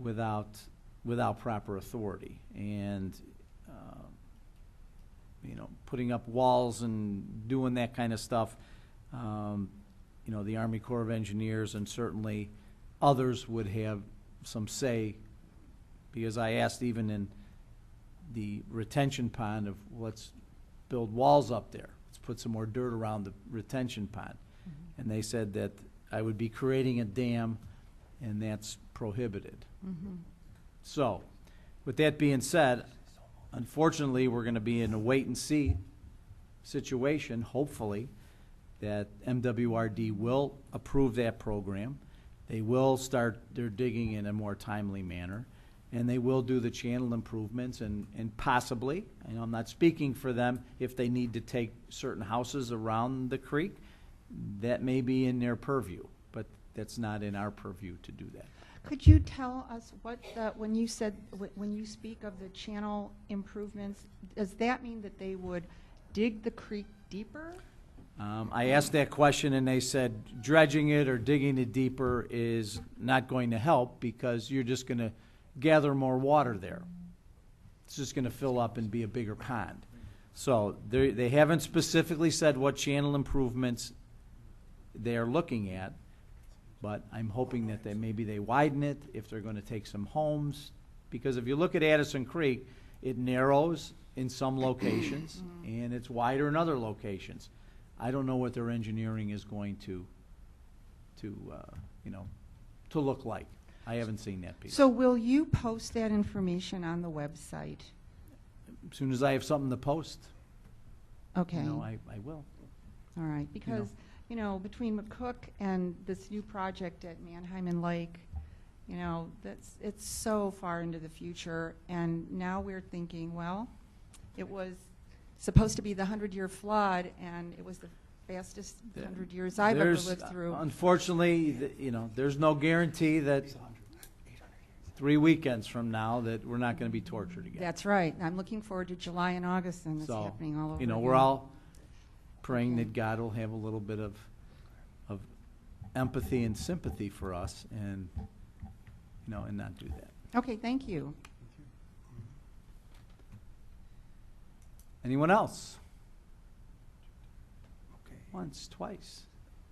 without proper authority. And putting up walls and doing that kind of stuff, the Army Corps of Engineers and certainly others would have some say, because I asked even in the retention pond of let's build walls up there. Let's put some more dirt around the retention pond. Mm-hmm. And they said that I would be creating a dam, and that's prohibited. Mm-hmm. So, with that being said, unfortunately, we're going to be in a wait-and-see situation, hopefully, that MWRD will approve that program. They will start their digging in a more timely manner, and they will do the channel improvements and possibly, I'm not speaking for them, if they need to take certain houses around the creek, that may be in their purview, but that's not in our purview to do that. Could you tell us what, when you speak of the channel improvements, does that mean that they would dig the creek deeper? I asked that question and they said dredging it or digging it deeper is not going to help because you're just going to gather more water there. It's just going to fill up and be a bigger pond. So they haven't specifically said what channel improvements they are looking at, but I'm hoping that maybe they widen it if they're going to take some homes. Because if you look at Addison Creek, it narrows in some locations and it's wider in other locations. I don't know what their engineering is going to look like. I haven't seen that piece. So will you post that information on the website? As soon as I have something to post, Okay. I will. All right, because, between McCook and this new project at Manheim and Lake, it's so far into the future, and now we're thinking, well, it was supposed to be the 100-year flood, and it was the fastest 100 years I've ever lived through. Unfortunately, there's no guarantee that 3 weekends from now that we're not going to be tortured again. That's right. I'm looking forward to July and August, and it's happening all over again. We're all praying that God will have a little bit of empathy and sympathy for us and not do that. Okay, thank you. Anyone else? Once, twice,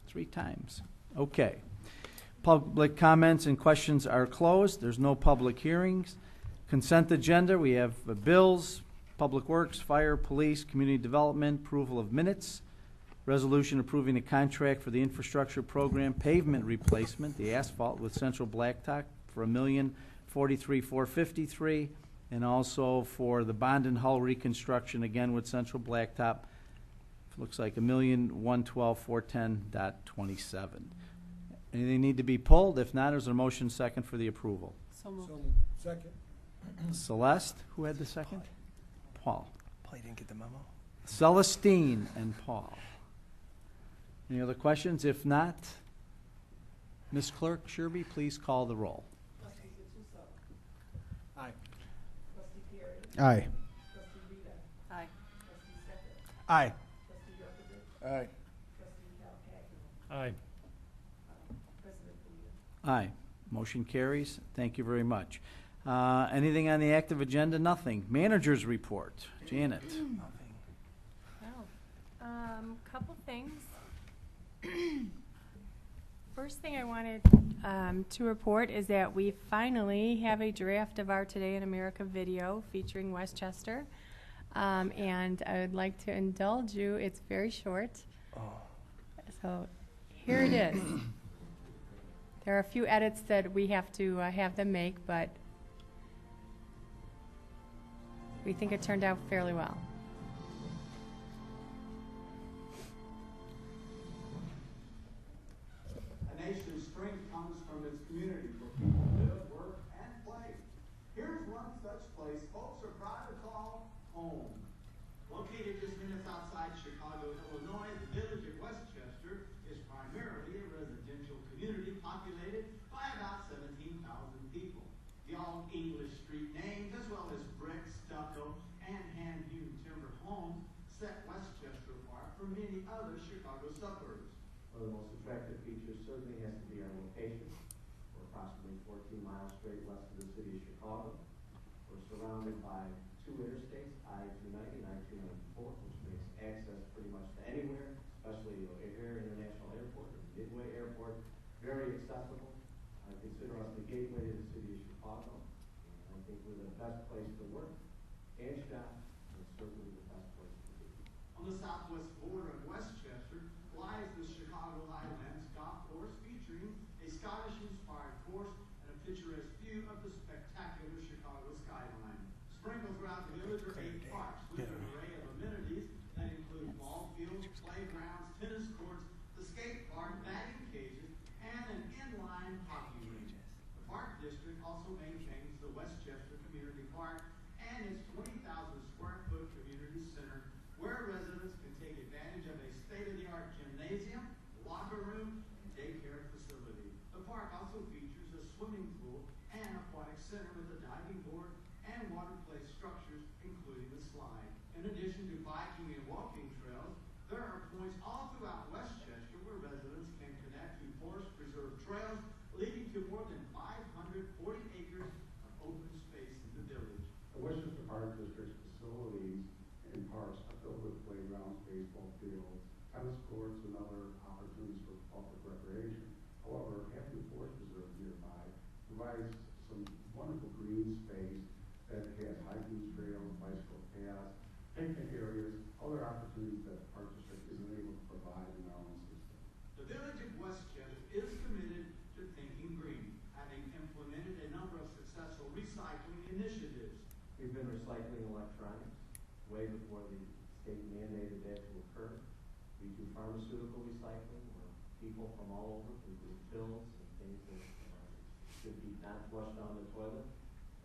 3 times. Okay. Public comments and questions are closed. There's no public hearings. Consent agenda, we have bills, Public Works, Fire, Police, Community Development, approval of minutes, resolution approving the contract for the infrastructure program pavement replacement, the asphalt with Central Blacktop for $1,043,453, and also for the bond and hull reconstruction, again with Central Blacktop, looks like $1,112,410.27. Anything need to be pulled? If not, is there a motion second for the approval? So moved. Second. Celeste, who had the second? Paul. Paul, you didn't get the memo? Celestine and Paul. Any other questions? If not, Ms. Clerk Sherby, please call the roll. Aye. Aye. Aye. Aye. Aye. Aye. Aye. Motion carries. Thank you very much. Anything on the active agenda? Nothing. Managers report. Janet. Couple things. First thing I wanted to report is that we finally have a draft of our Today in America video featuring Westchester. And I would like to indulge you. It's very short. So here it is. There are a few edits that we have to have them make, but we think it turned out fairly well. A nation's strength comes from its community where people live, work, and play. Here's one such place folks are proud to call home. Located just minutes outside Chicago, Illinois, the village of Westchester is primarily a residential community populated by about 17,000 people. The all-English street names, as well as brick, stucco, and hand-hewn timber homes, set Westchester apart from many other Chicago suburbs. One of the most attractive features certainly has to be our location. We're approximately 14 miles straight west of the city of Chicago. We're surrounded by two interstates, I-290 and I-294, which makes access pretty much to anywhere, especially O'Hare International Airport or Midway Airport, very accessible. I consider us the gateway to the city of Chicago. And I think we're the best place to work and shop, and certainly the best place to be. On the southwest border of Westchester lies the Chicago Highlands Golf Course, featuring a Scottish-inspired course and a picturesque view of the spectacular Chicago skyline. Sprinkled throughout the village are 8 parks with an array of amenities that include ball fields, playgrounds, tennis courts, the skate park, batting cages, and an inline hockey rink. The Park District also maintains the Westchester Community Park and its 20,000 square foot community center, where residents can take advantage of a state-of-the-art gymnasium, locker room, and daycare facility. The park also features a swimming pool and aquatic center with a diving board and water play structures, including the slide. In addition to biking and walking trails, there are points all throughout Westchester where residents can connect to forest preserve trails, leading to more than 540 acres of open space in the village. The Westchester Park District's facilities and parks are filled with playgrounds, baseball fields, tennis courts, and other opportunities for public recreation. However, having the forest preserve nearby provides some wonderful green space that has hiking trails, bicycle paths, picnic areas, other opportunities that the Park District isn't able to provide in our own system. The village of Westchester is committed to thinking green, having implemented a number of successful recycling initiatives. We've been recycling electronics way before the state mandated that to occur. We do pharmaceutical recycling, where people from all over can do pills and things that should be not flushed down the toilet.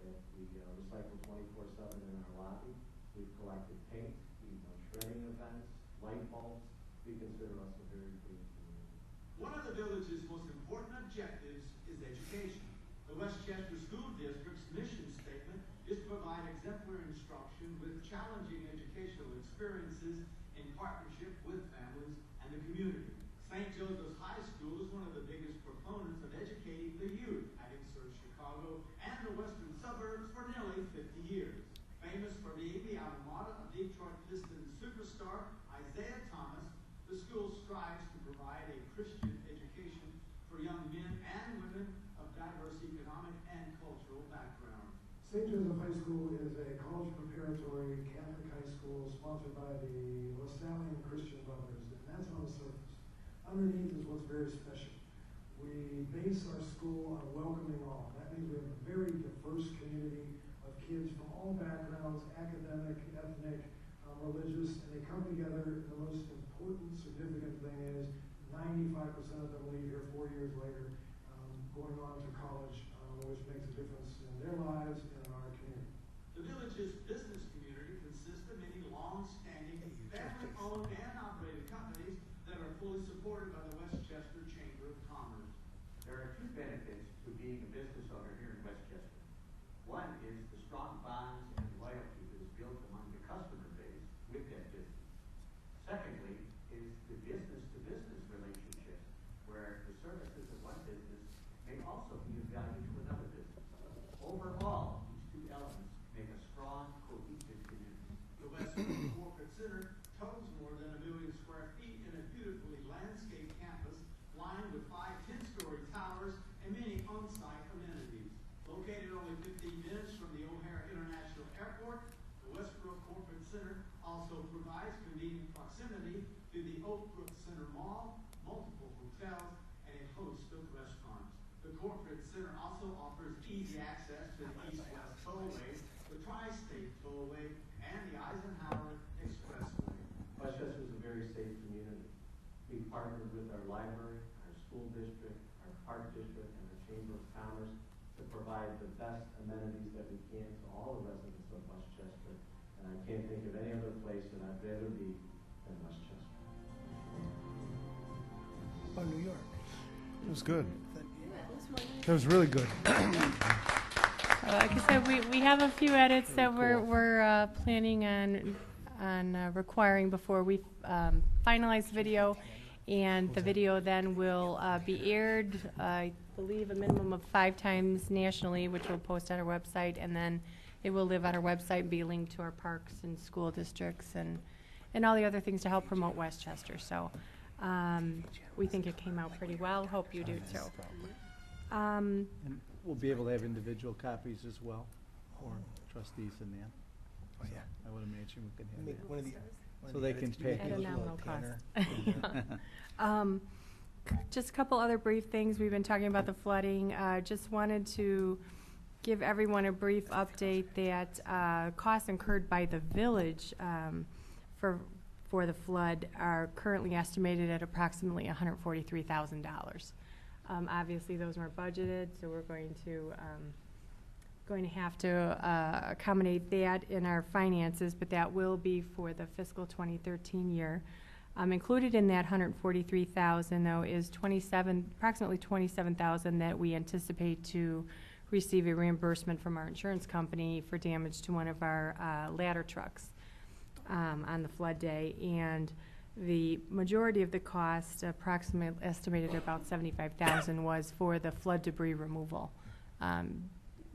That we recycle 24/7 in our lobby. We've collected paint. We've done shredding events, light bulbs. We consider us a very green community. One of the village's most important objectives is education. The Westchester School District's mission statement is to provide exemplary instruction with challenging educational experiences in partnership with families and the community. St. Joseph's High School is one of the biggest proponents of educating the youth, having served Chicago and the western suburbs for nearly 50 years. Famous for being the alma mater of Detroit Pistons superstar Isaiah Thomas, the school strives to provide a Christian education for young men and women of diverse economic and cultural backgrounds. St. Joseph High School is a college preparatory Catholic high school sponsored by the Lasallian Christian Brothers, and that's on the surface. Underneath is what's very special. We base our school on welcoming all. That means we have a very diverse community of kids from all backgrounds, academic, ethnic, religious, and they come together. The most important, significant thing is 95% of them leave here 4 years later, going on to college, which makes a difference in their lives and in our community. The village's business community consists of many long-standing, family-owned and operated companies that are fully supported by the Westchester Chamber of Commerce. There are two benefits to being a business owner here in Westchester. One is the strong bonds and loyalty that is built among the customer base with that business. Secondly is the business-to-business relationship, where the services of one business may also be of value to another business. Overall, these two elements make a strong, cohesive community. The Westchester Corporate Center totals more than 1 million square feet in a beautifully landscaped campus lined with 5 10-story towers and many on-site amenities. Located only 15 minutes from the O'Hare International Airport, the Westbrook Corporate Center also provides convenient proximity to the Oak Brook Center Mall, multiple hotels, and a host of restaurants. The Corporate Center also offers easy access to the East-West Tollway, the Tri-State Tollway, and the Eisenhower Expressway. Westchester is a very safe community. We've partnered with our library, our school district, our park district, and our Chamber of Commerce to provide the best amenities that we can to all the residents of Westchester. And I can't think of any other place that I'd rather be than Westchester. Oh, New York. It was good. It was really good. Like I said, we have a few edits that we're planning on requiring before we finalize the video, and the video then will be aired, I believe, a minimum of 5 times nationally, which we'll post on our website, and then it will live on our website and be linked to our parks and school districts and all the other things to help promote Westchester. So we think it came out pretty well. Hope you do too. And we'll be able to have individual copies as well for trustees and that. Oh, yeah. I would imagine we can have Make that. one of the, So they can package At a nominal planner. cost. Just a couple other brief things. We've been talking about the flooding. Just wanted to give everyone a brief update that costs incurred by the village for the flood are currently estimated at approximately $143,000. Obviously, those weren't budgeted, so we're going to have to accommodate that in our finances, but that will be for the fiscal 2013 year. Included in that $143,000, though, is approximately $27,000 that we anticipate to receive a reimbursement from our insurance company for damage to one of our ladder trucks on the flood day. And the majority of the cost, approximately estimated at about $75,000, was for the flood debris removal,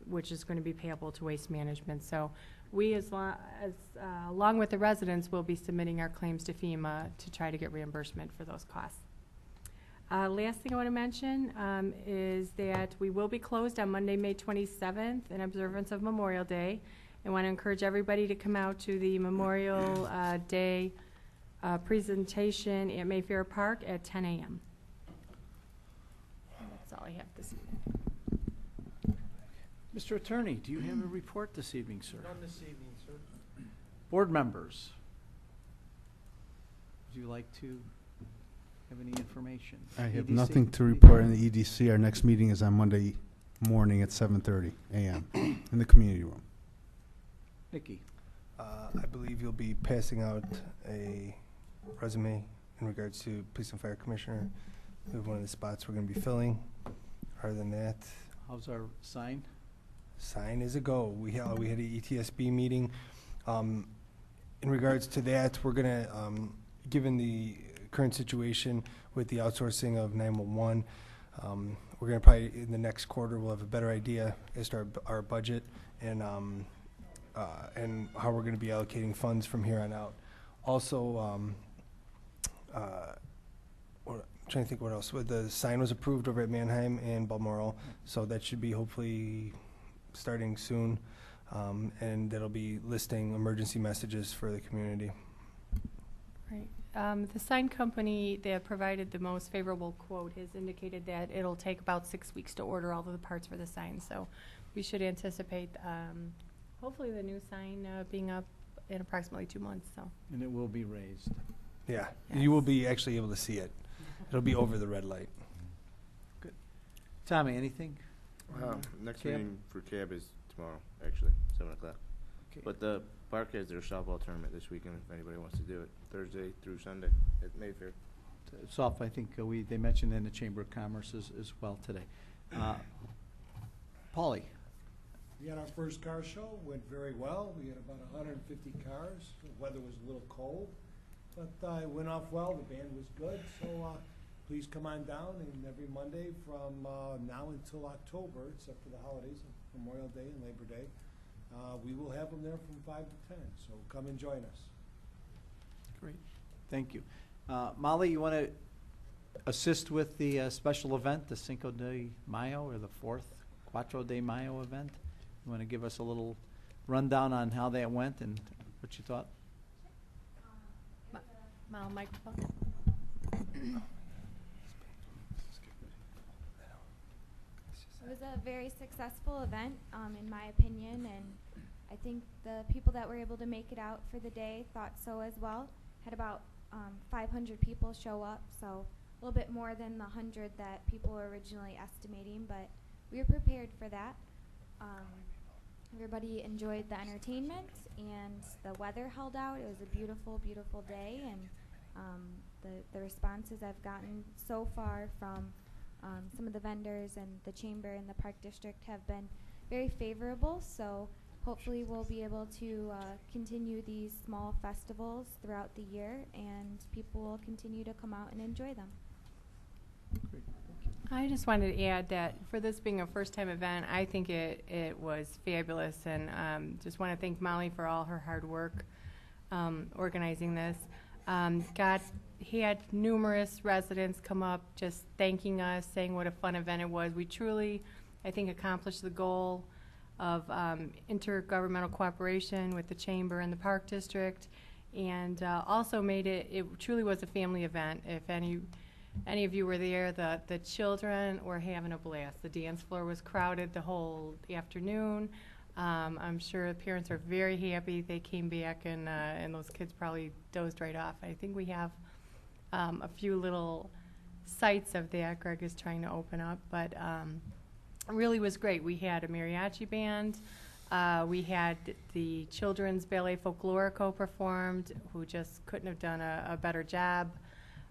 which is going to be payable to Waste Management. So we, along with the residents, will be submitting our claims to FEMA to try to get reimbursement for those costs. Last thing I want to mention is that we will be closed on Monday, May 27th in observance of Memorial Day. I want to encourage everybody to come out to the Memorial Day presentation at Mayfair Park at 10 a.m. That's all I have this evening. Mr. Attorney, do you have a report this evening, sir? None this evening, sir. Board members, would you like to have any information? I have EDC? nothing to report on the EDC. Our next meeting is on Monday morning at 7:30 a.m. in the community room. Nikki? I believe you'll be passing out a resume in regards to police and fire commissioner. We have one of the spots we're going to be filling. Other than that, How's our sign? sign is a go. We had a ETSB meeting. In regards to that, we're going to, given the current situation with the outsourcing of 911, we're going to probably, in the next quarter, we'll have a better idea as to our budget and how we're going to be allocating funds from here on out. Also, I'm trying to think what else. The sign was approved over at Manheim and Balmoral, so that should be hopefully starting soon, and that'll be listing emergency messages for the community. Right. The sign company that provided the most favorable quote has indicated that it'll take about 6 weeks to order all of the parts for the sign. So we should anticipate, hopefully, the new sign being up in approximately 2 months. So. And it will be raised. Yeah, Yes. you will be actually able to see it. It'll be over the red light. Tommy, anything? Next Cab? meeting for CAB is tomorrow, actually, 7 o'clock. Okay. But the park has their softball tournament this weekend, if anybody wants to do it, Thursday through Sunday at Mayfair. Soft, I think they mentioned in the Chamber of Commerce as well today. Paulie? We had our first car show, went very well. We had about 150 cars. The weather was a little cold, but it went off well. The band was good, so please come on down. And every Monday from now until October, except for the holidays, Memorial Day and Labor Day, we will have them there from 5 to 10. So come and join us. Great. Thank you. Molly, you want to assist with the special event, the Cinco de Mayo, or the Cuatro de Mayo event? You want to give us a little rundown on how that went and what you thought? Mal, microphone. It was a very successful event, in my opinion, and I think the people that were able to make it out for the day thought so as well. Had about 500 people show up, so a little bit more than the 100 that people were originally estimating, but we were prepared for that. Everybody enjoyed the entertainment, and the weather held out. It was a beautiful, beautiful day, and the responses I've gotten so far from some of the vendors and the chamber and the park district have been very favorable, so hopefully we'll be able to continue these small festivals throughout the year, and people will continue to come out and enjoy them. Great. I just wanted to add that for this being a first-time event, I think it was fabulous, and just want to thank Molly for all her hard work organizing this. Had numerous residents come up just thanking us, saying what a fun event it was. We truly, I think, accomplished the goal of intergovernmental cooperation with the Chamber and the Park District, and also made it truly was a family event. If any of you were there, the children were having a blast. The dance floor was crowded the whole afternoon. I'm sure the parents are very happy they came back, and those kids probably dozed right off. I think we have a few little sites of that Greg is trying to open up, but it really was great. We had a mariachi band. We had the Children's Ballet Folklorico performed, who just couldn't have done a better job.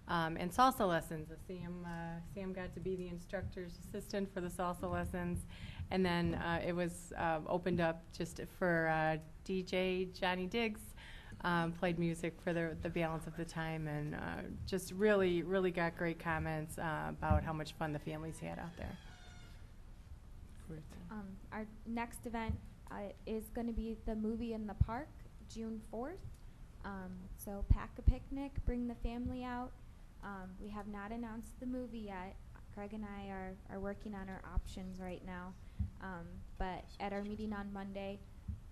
And salsa lessons. Sam got to be the instructor's assistant for the salsa lessons. And then it was opened up just for DJ Johnny Diggs, played music for the balance of the time, and just really, really got great comments about how much fun the families had out there. Great. Our next event is going to be the movie in the park, June 4th. So pack a picnic, bring the family out. We have not announced the movie yet. Craig and I are working on our options right now. But at our meeting on Monday,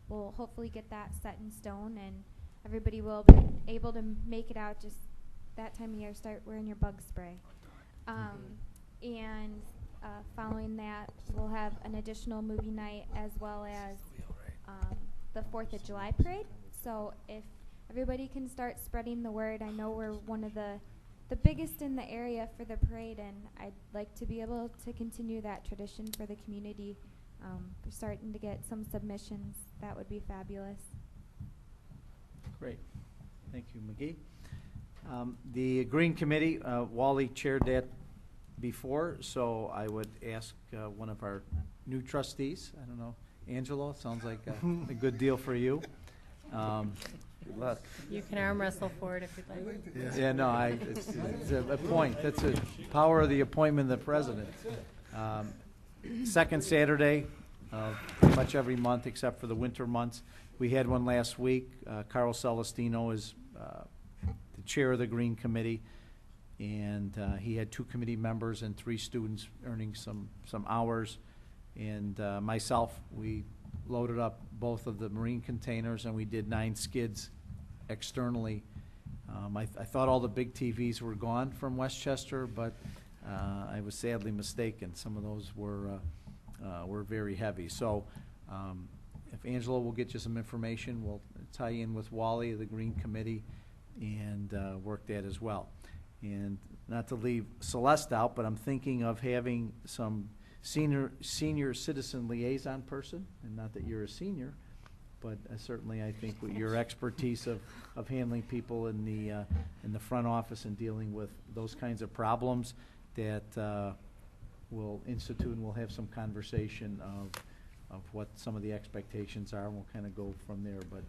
we'll hopefully get that set in stone, and everybody will be able to make it out just that time of year. Start wearing your bug spray. And following that, we'll have an additional movie night as well as the 4th of July parade. So if everybody can start spreading the word, I know we're one of the biggest in the area for the parade, and I'd like to be able to continue that tradition for the community. We're starting to get some submissions. That would be fabulous. Great. Thank you, McGee. The Green Committee, Wally chaired that before, so I would ask one of our new trustees. I don't know, Angelo, sounds like a good deal for you. Good luck. You can arm wrestle for it if you'd like. Yeah, no, it's a point. That's a power of the appointment of the president. Second Saturday, pretty much every month except for the winter months. We had one last week. Carl Celestino is the chair of the Green Committee, and he had 2 committee members and 3 students earning some hours. And myself, we loaded up both of the marine containers, and we did 9 skids externally. I thought all the big TVs were gone from Westchester, but I was sadly mistaken. Some of those were very heavy. So if Angela will get you some information, we'll tie in with Wally of the Green Committee and work that as well. And not to leave Celeste out, but I'm thinking of having some senior citizen liaison person, and not that you're a senior, but certainly I think with your expertise of handling people in the front office and dealing with those kinds of problems, that we'll institute and we'll have some conversation of what some of the expectations are, and we'll kind of go from there. But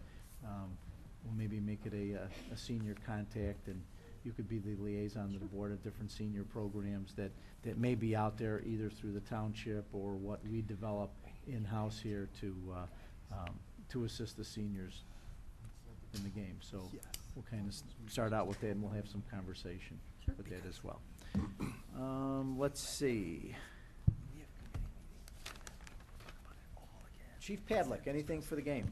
we'll maybe make it a senior contact, and you could be the liaison to the board of different senior programs that may be out there either through the township or what we develop in-house here to assist the seniors in the game. So we'll kind of start out with that, and we'll have some conversation with that as well. Let's see. Chief Padlick, anything for the game?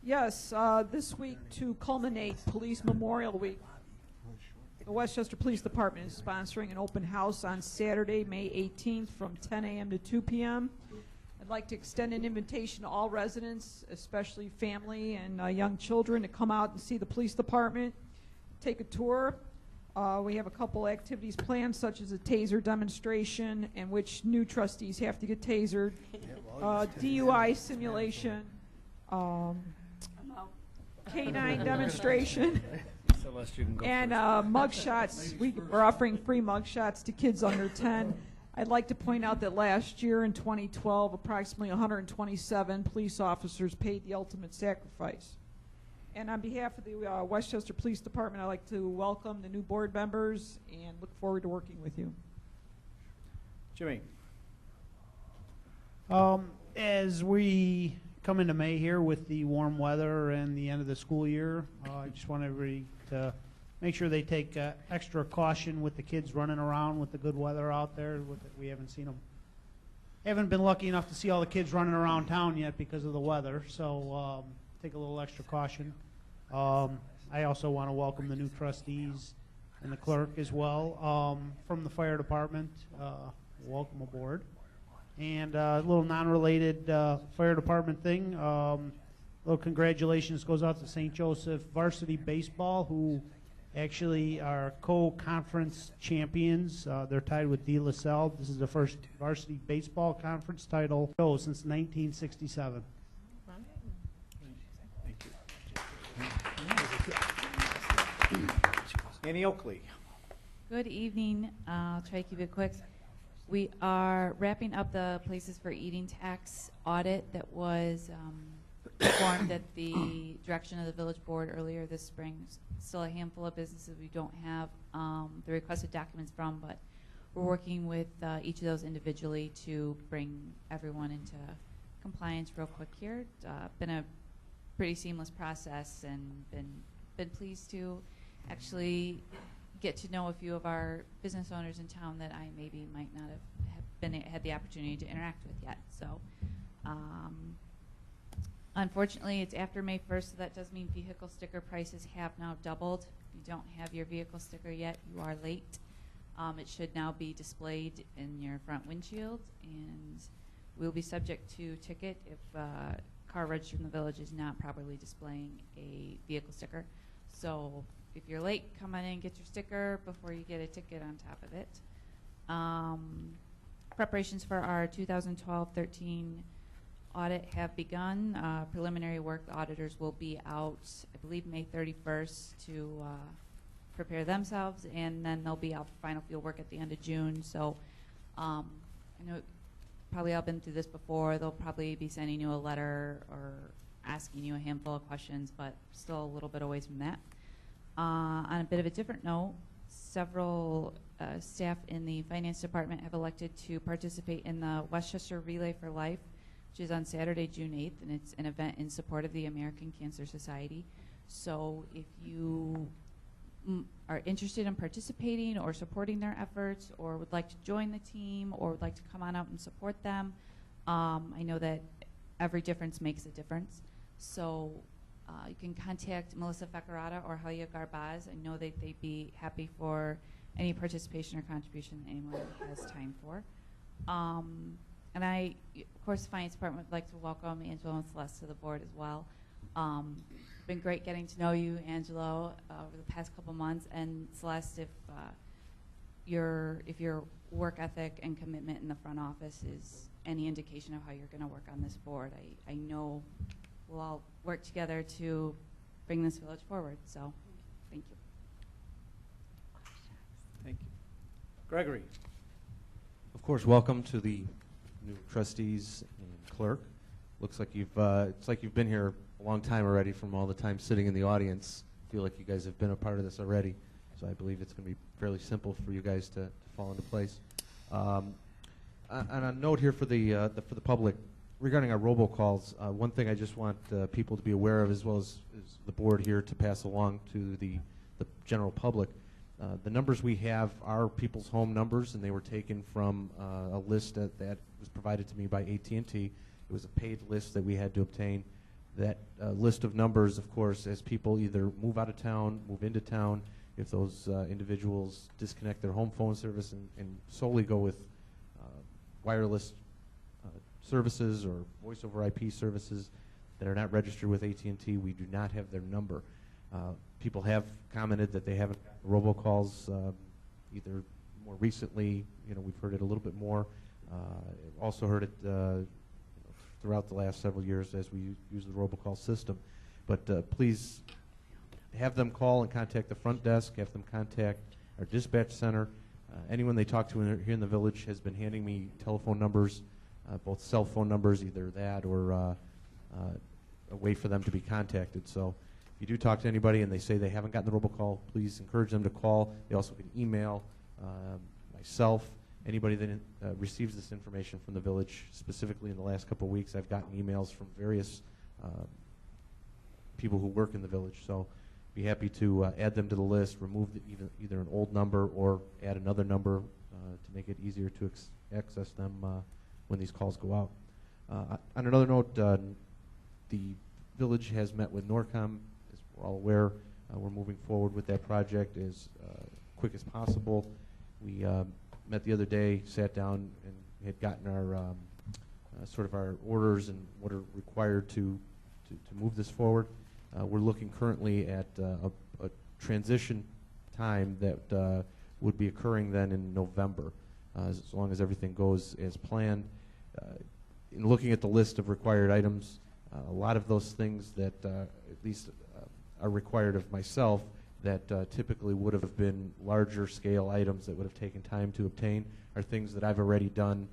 Yes, this week to culminate Police Memorial Week, the Westchester Police Department is sponsoring an open house on Saturday, May 18th from 10 a.m. to 2 p.m. I'd like to extend an invitation to all residents, especially family and young children, to come out and see the police department, take a tour. We have a couple activities planned, such as a taser demonstration, in which new trustees have to get tasered, DUI simulation, K-9 demonstration, and mugshots. We're offering free mugshots to kids under 10. I'd like to point out that last year in 2012, approximately 127 police officers paid the ultimate sacrifice. And on behalf of the Westchester Police Department, I'd like to welcome the new board members and look forward to working with you. Jimmy. As we come into May here with the warm weather and the end of the school year, I just want everybody to make sure they take extra caution with the kids running around with the good weather out there. We haven't seen them. Haven't been lucky enough to see all the kids running around town yet because of the weather, so take a little extra caution. I also want to welcome the new trustees and the clerk as well from the fire department. Welcome aboard. And a little non-related fire department thing. Little congratulations goes out to St. Joseph Varsity Baseball, who actually are co-conference champions. They're tied with De La Salle. This is the first varsity baseball conference title since 1967. Annie Oakley. Good evening. I'll try to keep it quick. We are wrapping up the Places for Eating tax audit that was performed at the direction of the village board earlier this spring. Still a handful of businesses we don't have the requested documents from, but we're working with each of those individually to bring everyone into compliance real quick here. Been a pretty seamless process, and been pleased to actually get to know a few of our business owners in town that I maybe might not have had the opportunity to interact with yet. So unfortunately, it's after May 1st, so that does mean vehicle sticker prices have now doubled. If you don't have your vehicle sticker yet, you are late. It should now be displayed in your front windshield, and will be subject to ticket if car registered in the village is not properly displaying a vehicle sticker. So if you're late, come on in and get your sticker before you get a ticket on top of it. Preparations for our 2012-13 audit have begun. Preliminary work, the auditors will be out, I believe, May 31st to prepare themselves, and then they'll be out for final field work at the end of June. So I know probably all been through this before. They'll probably be sending you a letter or asking you a handful of questions, but still a little bit away from that. On a bit of a different note, several staff in the finance department have elected to participate in the Westchester Relay for Life, which is on Saturday, June 8th, and it's an event in support of the American Cancer Society. So if you are interested in participating or supporting their efforts, or would like to join the team, or would like to come on out and support them, I know that every difference makes a difference. So you can contact Melissa Feccarata or Helia Garbaz. I know that they'd be happy for any participation or contribution that anyone has time for. And I, of course, the Finance Department would like to welcome Angela and Celeste to the board as well. been great getting to know you, Angelo, over the past couple months. And Celeste, if your work ethic and commitment in the front office is any indication of how you're going to work on this board, I know we'll all work together to bring this village forward. So, thank you. Thank you. Gregory. Of course, welcome to the new trustees and clerk. Looks like you've been here a long time already from all the time sitting in the audience. I feel like you guys have been a part of this already, so I believe it's going to be fairly simple for you guys to fall into place. On a note here for the public, regarding our robocalls, one thing I just want people to be aware of, as well as the board here to pass along to the general public, the numbers we have are people's home numbers, and they were taken from a list that was provided to me by AT&T. It was a paid list that we had to obtain. That list of numbers, of course, as people either move out of town, move into town, if those individuals disconnect their home phone service and solely go with wireless services or voice over IP services that are not registered with AT&T, we do not have their number. People have commented that they haven't gotten robocalls either more recently. We've heard it a little bit more. Also heard it throughout the last several years as we use the robocall system. But please have them call and contact the front desk, have them contact our dispatch center. Anyone they talk to here in the village has been handing me telephone numbers, both cell phone numbers, either that or a way for them to be contacted. So if you do talk to anybody and they say they haven't gotten the robocall, please encourage them to call. They also can email myself. Anybody that receives this information from the village, specifically in the last couple of weeks, I've gotten emails from various people who work in the village. So be happy to add them to the list, remove either an old number or add another number to make it easier to access them when these calls go out. On another note, the village has met with Norcom. As we're all aware, we're moving forward with that project as quick as possible. We met the other day, sat down, and had gotten our sort of our orders and what are required to move this forward. We're looking currently at a transition time that would be occurring then in November, as long as everything goes as planned. In looking at the list of required items, a lot of those things that at least are required of myself that typically would have been larger scale items that would have taken time to obtain are things that I've already done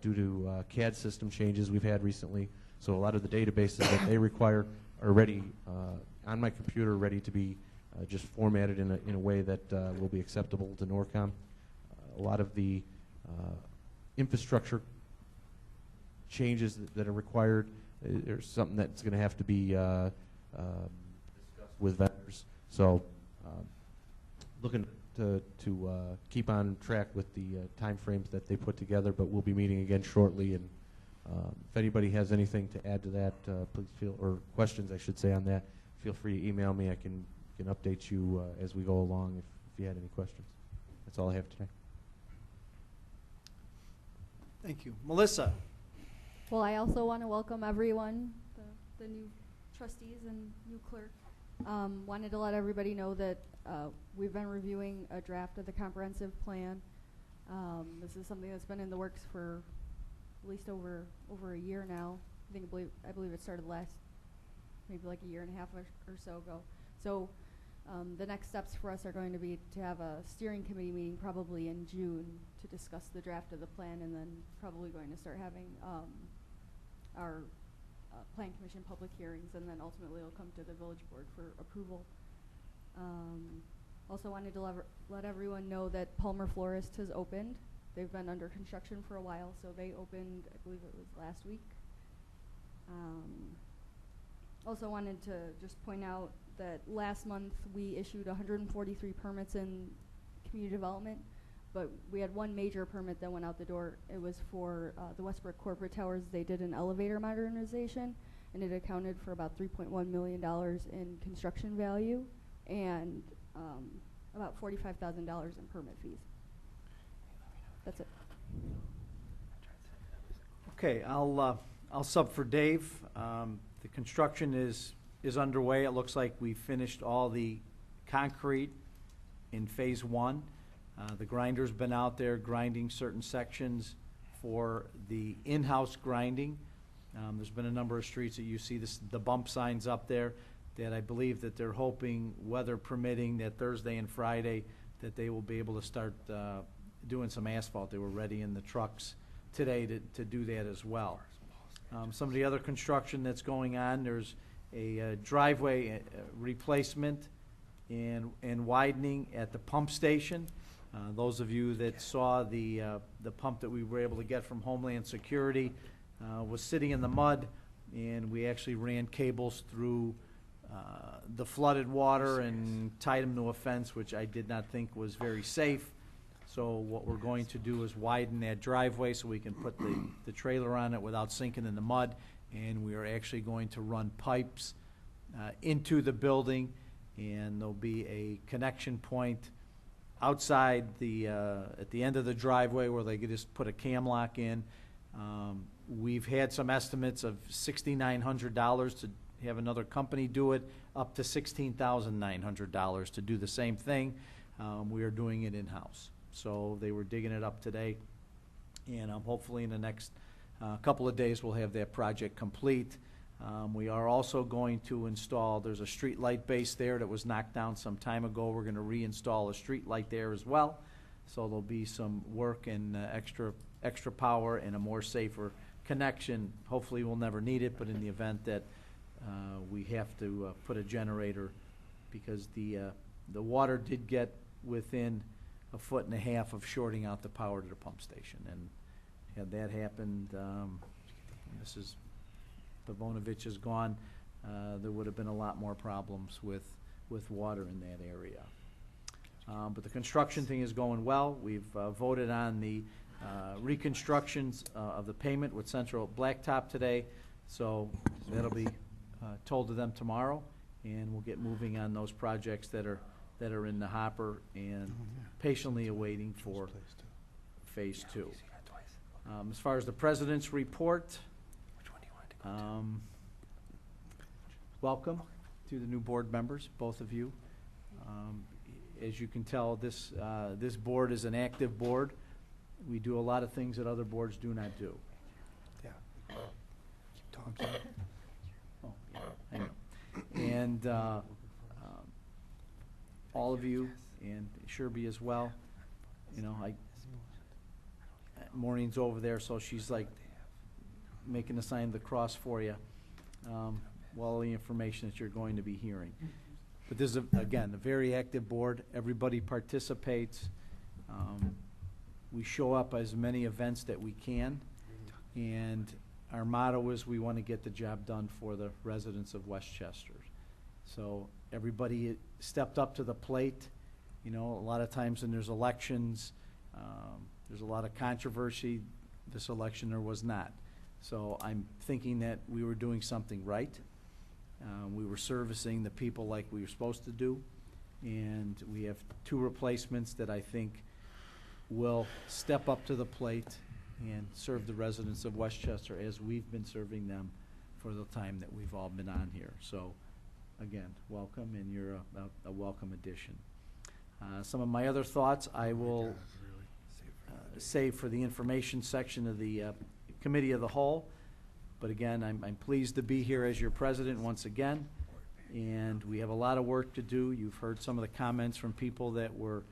due to CAD system changes we've had recently. So a lot of the databases that they require are ready on my computer, ready to be just formatted in a way that will be acceptable to Norcom. A lot of the infrastructure changes that are required, there's something that's going to have to be discussed with vendors. So looking to keep on track with the time frames that they put together, but we'll be meeting again shortly. And if anybody has anything to add to that, please feel, or questions I should say on that, feel free to email me. I can update you as we go along if you had any questions. That's all I have today. Thank you. Melissa. Well, I also want to welcome everyone, the new trustees and new clerk. Wanted to let everybody know that we've been reviewing a draft of the comprehensive plan. This is something that's been in the works for at least over a year now. I believe it started maybe like a year and a half or so ago. So the next steps for us are going to be to have a steering committee meeting probably in June to discuss the draft of the plan, and then probably going to start having our plan commission public hearings, and then ultimately it'll come to the village board for approval. Also wanted to let everyone know that Palmer Florist has opened. They've been under construction for a while, so they opened, I believe it was last week. Also wanted to just point out that last month we issued 143 permits in community development, but we had one major permit that went out the door. It was for the Westbrook Corporate Towers. They did an elevator modernization, and it accounted for about $3.1 million in construction value and about $45,000 in permit fees. That's it. Okay, I'll sub for Dave. The construction is is underway. It looks like we finished all the concrete in phase one. The grinder's been out there grinding certain sections for the in-house grinding. There's been a number of streets that you see the bump signs up there that I believe that they're hoping, weather permitting, that Thursday and Friday, that they will be able to start doing some asphalt. They were ready in the trucks today to do that as well. Some of the other construction that's going on, there's a driveway replacement and widening at the pump station. Those of you that saw the pump that we were able to get from Homeland Security was sitting in the mud, and we actually ran cables through the flooded water and tied them to a fence, which I did not think was very safe. So what we're going to do is widen that driveway so we can put the trailer on it without sinking in the mud. And we are actually going to run pipes into the building, and there'll be a connection point outside at the end of the driveway where they could just put a cam lock in. We've had some estimates of $6,900 to have another company do it, up to $16,900 to do the same thing. We are doing it in-house. So they were digging it up today, and hopefully in the next couple of days we'll have that project complete. We are also going to install, there's a street light base there that was knocked down some time ago. We're going to reinstall a street light there as well. So there'll be some work and extra power and a more safer connection. Hopefully we'll never need it, but in the event that we have to put a generator, because the water did get within 1.5 feet of shorting out the power to the pump station. And had that happened, Mrs. Pavonovich is gone, there would have been a lot more problems with water in that area. But the construction thing is going well. We've voted on the reconstructions of the payment with Central Blacktop today, so that'll be told to them tomorrow, and we'll get moving on those projects that are in the hopper and patiently awaiting for phase two. As far as the president's report, welcome to the new board members, both of you. As you can tell, this board is an active board. We do a lot of things that other boards do not do. Yeah. Keep talking. Oh, yeah, I know. And all of you, and Sherby as well, you know, Maureen's over there, so she's like making the sign of the cross for you, all the information that you're going to be hearing. But this is, again, a very active board. Everybody participates. We show up as many events that we can, and our motto is we want to get the job done for the residents of Westchester. So everybody stepped up to the plate. You know, a lot of times when there's elections, there's a lot of controversy. This election there was not. So I'm thinking that we were doing something right. We were servicing the people like we were supposed to do, and we have 2 replacements that I think will step up to the plate and serve the residents of Westchester as we've been serving them for the time that we've all been on here. So again, welcome, and you're a welcome addition. Some of my other thoughts I will save for the information section of the Committee of the Whole. But again, I'm pleased to be here as your president once again, and we have a lot of work to do. You've heard some of the comments from people that were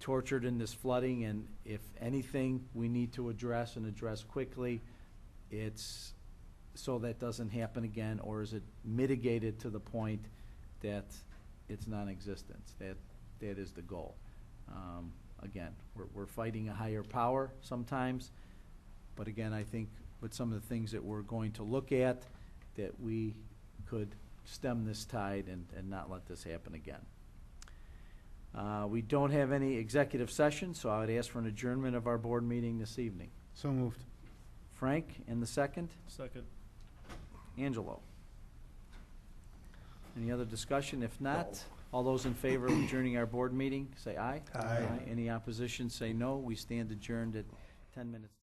tortured in this flooding, and if anything we need to address and address quickly, it's so that doesn't happen again, or is it mitigated to the point that it's non-existent. That is the goal. Again, we're fighting a higher power sometimes, but again, I think with some of the things that we're going to look at, that we could stem this tide and not let this happen again. We don't have any executive session, so I would ask for an adjournment of our board meeting this evening. So moved. Frank, and the second? Second. Angelo. Any other discussion? If not, all those in favor of adjourning our board meeting, say aye. Aye. Any opposition, say no. We stand adjourned at 10 minutes.